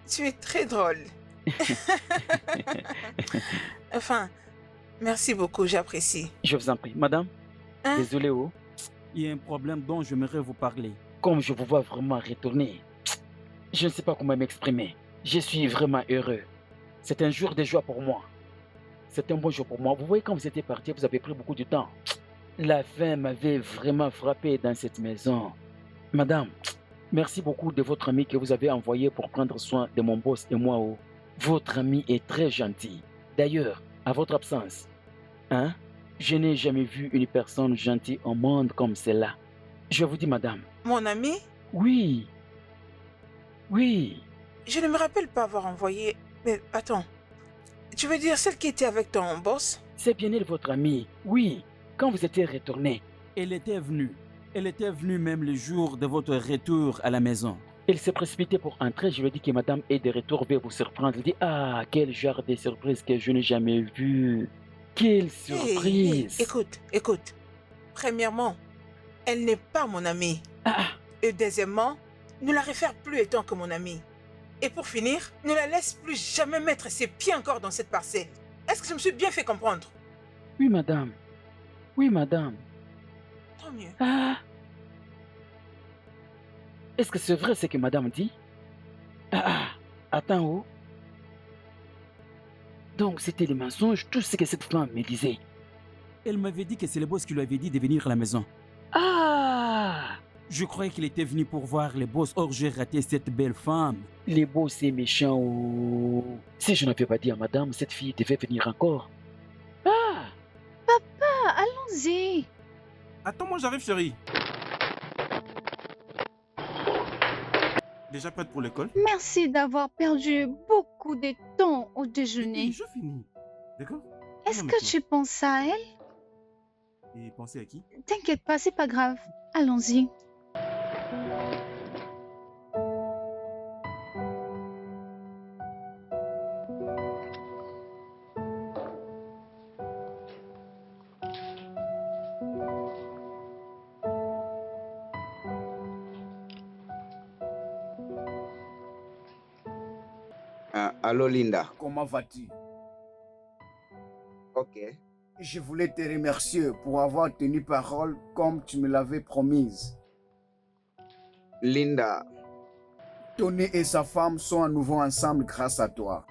Tu es très drôle. Enfin, merci beaucoup, j'apprécie. Je vous en prie. Madame, Hein? désolé, oh. Il y a un problème dont j'aimerais vous parler. Comme je vous vois vraiment retourner, je ne sais pas comment m'exprimer. Je suis vraiment heureux. C'est un jour de joie pour moi. C'est un bon jour pour moi. Vous voyez, quand vous étiez parti, vous avez pris beaucoup de temps. La faim m'avait vraiment frappé dans cette maison. Madame, merci beaucoup de votre ami que vous avez envoyé pour prendre soin de mon boss et moi. Oh. Votre ami est très gentil. D'ailleurs, à votre absence, hein, je n'ai jamais vu une personne gentille au monde comme celle-là. Je vous dis, madame. Mon ami? Oui. Oui. Je ne me rappelle pas avoir envoyé... Mais attends. Tu veux dire celle qui était avec ton boss? C'est bien elle, votre amie. Oui. Quand vous étiez retourné. Elle était venue. Elle était venue même le jour de votre retour à la maison. Elle s'est précipitée pour entrer. Je lui ai dit que madame est de retour, veut vous surprendre. Elle dit, ah, quel genre de surprise que je n'ai jamais vu. Quelle surprise. Hey, écoute. Premièrement, elle n'est pas mon amie. Ah. Et deuxièmement, ne la réfère plus étant que mon amie. Et pour finir, ne la laisse plus jamais mettre ses pieds encore dans cette parcelle. Est-ce que je me suis bien fait comprendre? Oui, madame. Oui, madame. Tant mieux. Ah. Est-ce que c'est vrai ce que madame dit? Ah, attends, oh. Donc c'était le mensonge, tout ce que cette femme me disait. Elle m'avait dit que c'est le boss qui lui avait dit de venir à la maison. Ah! Je croyais qu'il était venu pour voir les boss, or j'ai raté cette belle femme. Les boss, c'est méchant. Oh. Si je n'avais pas dit à madame, cette fille devait venir encore. Ah! Papa, allons-y. Attends, moi j'arrive, chérie. Déjà prête pour l'école? Merci d'avoir perdu beaucoup de temps au Oui, déjeuner. je finis. D'accord? Est-ce Viens que maintenant. tu penses à elle? Et pensez à qui? T'inquiète pas, c'est pas grave. Allons-y. Allô Linda. Comment vas-tu? Ok. Je voulais te remercier pour avoir tenu parole comme tu me l'avais promise. Linda. Tony et sa femme sont à nouveau ensemble grâce à toi.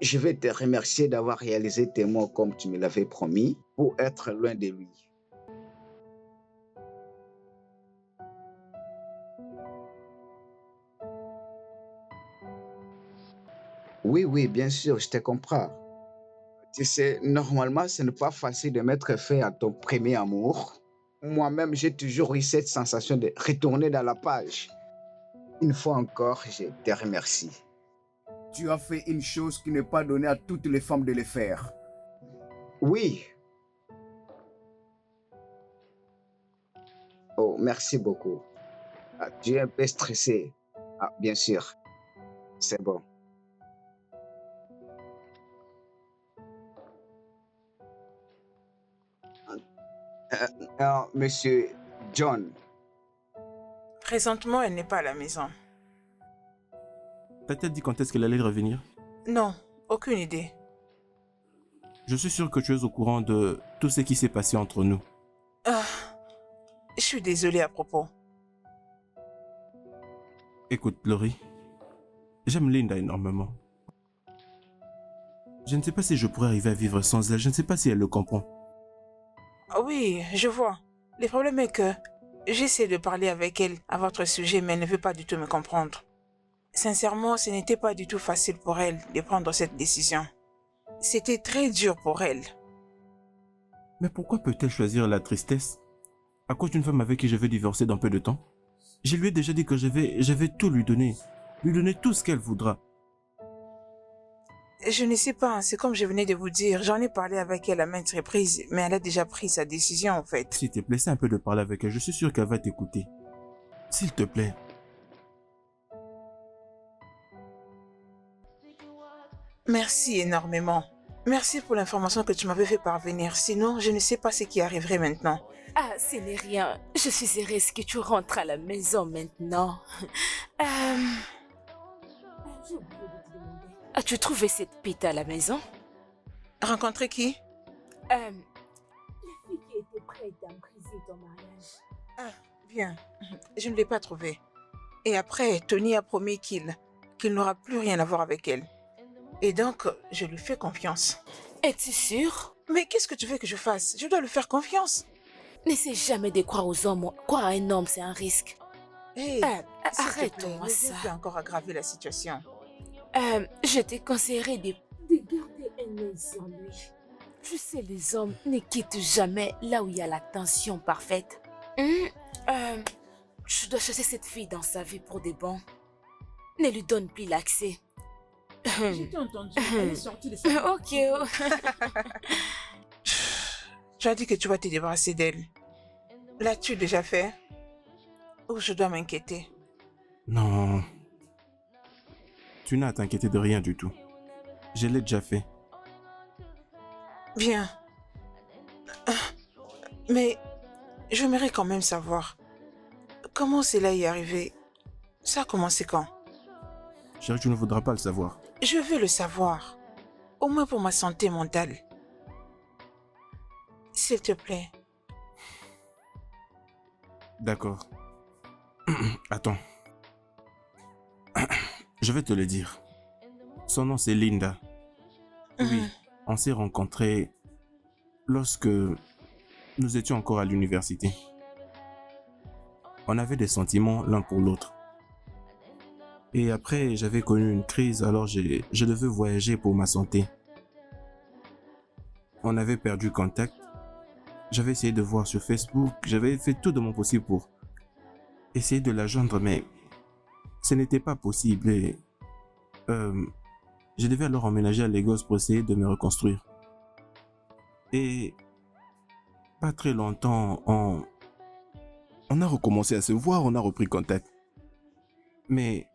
Je vais te remercier d'avoir réalisé tes mots comme tu me l'avais promis pour être loin de lui. Oui, bien sûr, je te comprends. Tu sais, normalement, ce n'est pas facile de mettre fin à ton premier amour. Moi-même, j'ai toujours eu cette sensation de retourner dans la page. Une fois encore, je te remercie. Tu as fait une chose qui n'est pas donnée à toutes les femmes de le faire. Oui. Oh, merci beaucoup. Tu es un peu stressé. Bien sûr. C'est bon. Monsieur John. Présentement, elle n'est pas à la maison. T'as-t-elle dit quand est-ce qu'elle allait revenir? Non, aucune idée. Je suis sûr que tu es au courant de tout ce qui s'est passé entre nous. Je suis désolée à propos. Écoute, Laurie, j'aime Linda énormément. Je ne sais pas si je pourrais arriver à vivre sans elle, je ne sais pas si elle le comprend. Oui, je vois. Le problème est que j'essaie de parler avec elle à votre sujet, mais elle ne veut pas du tout me comprendre. Sincèrement, ce n'était pas du tout facile pour elle de prendre cette décision. C'était très dur pour elle. Mais pourquoi peut-elle choisir la tristesse à cause d'une femme avec qui je vais divorcer dans peu de temps? Je lui ai déjà dit que je vais tout lui donner tout ce qu'elle voudra. Je ne sais pas, c'est comme je venais de vous dire, j'en ai parlé avec elle à maintes reprises, mais elle a déjà pris sa décision en fait. S'il te plaît, essaie un peu de parler avec elle, je suis sûr qu'elle va t'écouter. S'il te plaît. Merci énormément. Merci pour l'information que tu m'avais fait parvenir, sinon je ne sais pas ce qui arriverait maintenant. Ah, ce n'est rien. Je suis heureuse que tu rentres à la maison maintenant. As-tu trouvé cette pite à la maison? Rencontrer qui? La fille qui était prête à briser ton mariage. Bien. Je ne l'ai pas trouvée. Et après, Tony a promis qu'il n'aura plus rien à voir avec elle. Et donc, je lui fais confiance. Es-tu sûre? Mais qu'est-ce que tu veux que je fasse? Je dois lui faire confiance. N'essaie jamais de croire aux hommes. Croire à un homme, c'est un risque. Hey, arrête-moi ça. Ne viens encore aggraver la situation. Je te conseillerais de garder un œil sur lui. Tu sais, les hommes ne quittent jamais là où il y a la tension parfaite. Tu dois chasser cette fille dans sa vie pour de bon. Ne lui donne plus l'accès. Je t'ai entendu, elle est sortie de sa... Ok. Tu as dit que tu vas te débarrasser d'elle. L'as-tu déjà fait? Ou je dois m'inquiéter? Non. Tu n'as à t'inquiéter de rien du tout. Je l'ai déjà fait. Bien. Mais j'aimerais quand même savoir comment cela y est arrivé. Ça a commencé quand? Chérie, tu ne voudras pas le savoir. Je veux le savoir. Au moins pour ma santé mentale. S'il te plaît. D'accord. Attends. Je vais te le dire. Son nom c'est Linda. Oui, on s'est rencontrés lorsque nous étions encore à l'université. On avait des sentiments l'un pour l'autre. Et après, j'avais connu une crise, alors je devais voyager pour ma santé. On avait perdu contact. J'avais essayé de voir sur Facebook, j'avais fait tout de mon possible pour essayer de la joindre, mais ce n'était pas possible et je devais alors emménager à Lagos pour essayer de me reconstruire. Et pas très longtemps, on a recommencé à se voir, on a repris contact. Mais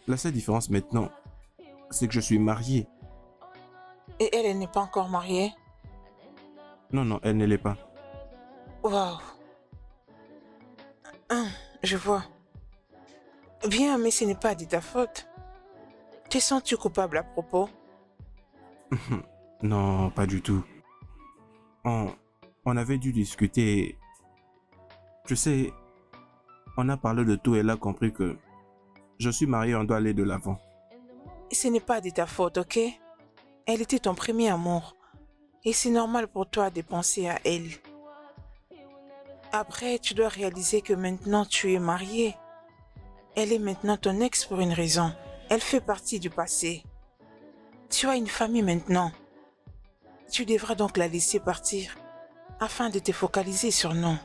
la seule différence maintenant, c'est que je suis marié. Et elle n'est pas encore mariée? Non, elle ne l'est pas. Waouh. Je vois. Bien, mais ce n'est pas de ta faute. Te sens-tu coupable à propos? Non, pas du tout. On avait dû discuter. Tu sais, on a parlé de tout et elle a compris que je suis marié, on doit aller de l'avant. Ce n'est pas de ta faute, ok? Elle était ton premier amour. Et c'est normal pour toi de penser à elle. Après, tu dois réaliser que maintenant tu es marié. Elle est maintenant ton ex pour une raison. Elle fait partie du passé. Tu as une famille maintenant. Tu devras donc la laisser partir afin de te focaliser sur nous.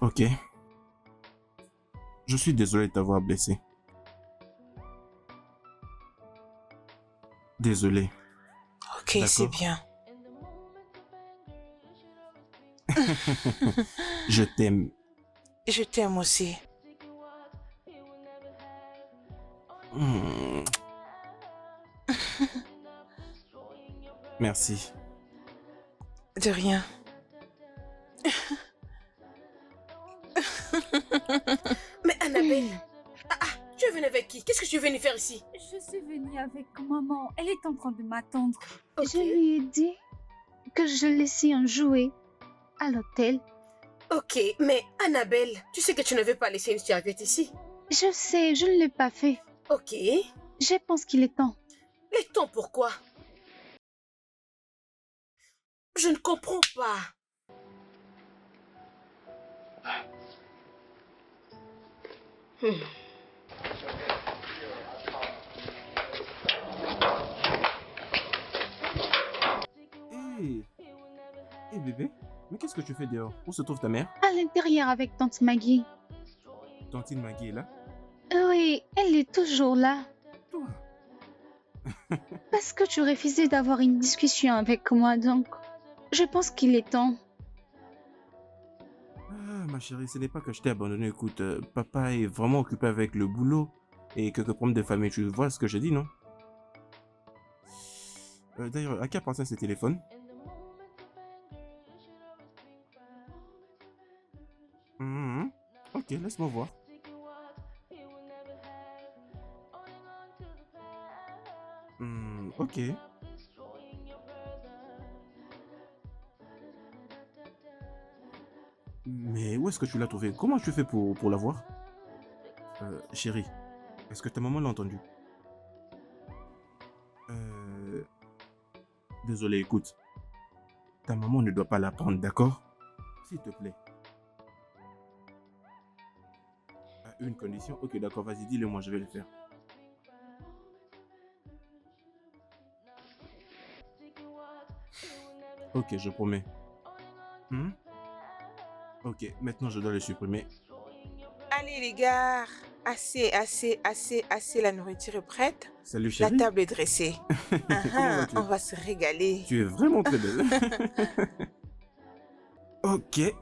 Ok. Je suis désolé de t'avoir blessé. Désolé. Ok, c'est bien. Je t'aime. Je t'aime aussi. Hmm. Merci. De rien. Mais Annabelle, tu es venue avec qui? Qu'est-ce que tu es venue faire ici? Je suis venue avec maman. Elle est en train de m'attendre. Je lui ai dit que je laissais un jouet à l'hôtel. Ok, mais Annabelle, tu sais que tu ne veux pas laisser une serviette ici? Je sais, je ne l'ai pas fait. Ok. Je pense qu'il est temps. Les temps pourquoi? Je ne comprends pas. Hé bébé, mais qu'est-ce que tu fais dehors? Où se trouve ta mère? À l'intérieur avec tante Maggie. Tantine Maggie est là? Oui, elle est toujours là. Toi? Parce que tu refusais d'avoir une discussion avec moi, donc je pense qu'il est temps. Ah, ma chérie, ce n'est pas que je t'ai abandonné. Écoute, papa est vraiment occupé avec le boulot et quelques problèmes de famille. Tu vois ce que j'ai dit, non? D'ailleurs, à qui appartient ce téléphone? Ok, laisse-moi voir. Ok. Mais où est-ce que tu l'as trouvé? Comment tu fais pour l'avoir? Chérie, est-ce que ta maman l'a entendu? Désolé, écoute. Ta maman ne doit pas l'apprendre, d'accord? S'il te plaît. À une condition? Ok, d'accord, vas-y, dis-le moi, je vais le faire. Ok, je promets. Ok, maintenant je dois le supprimer. Allez les gars, assez, la nourriture est prête. Salut chérie. La table est dressée. On va se régaler. Tu es vraiment très belle. Ok.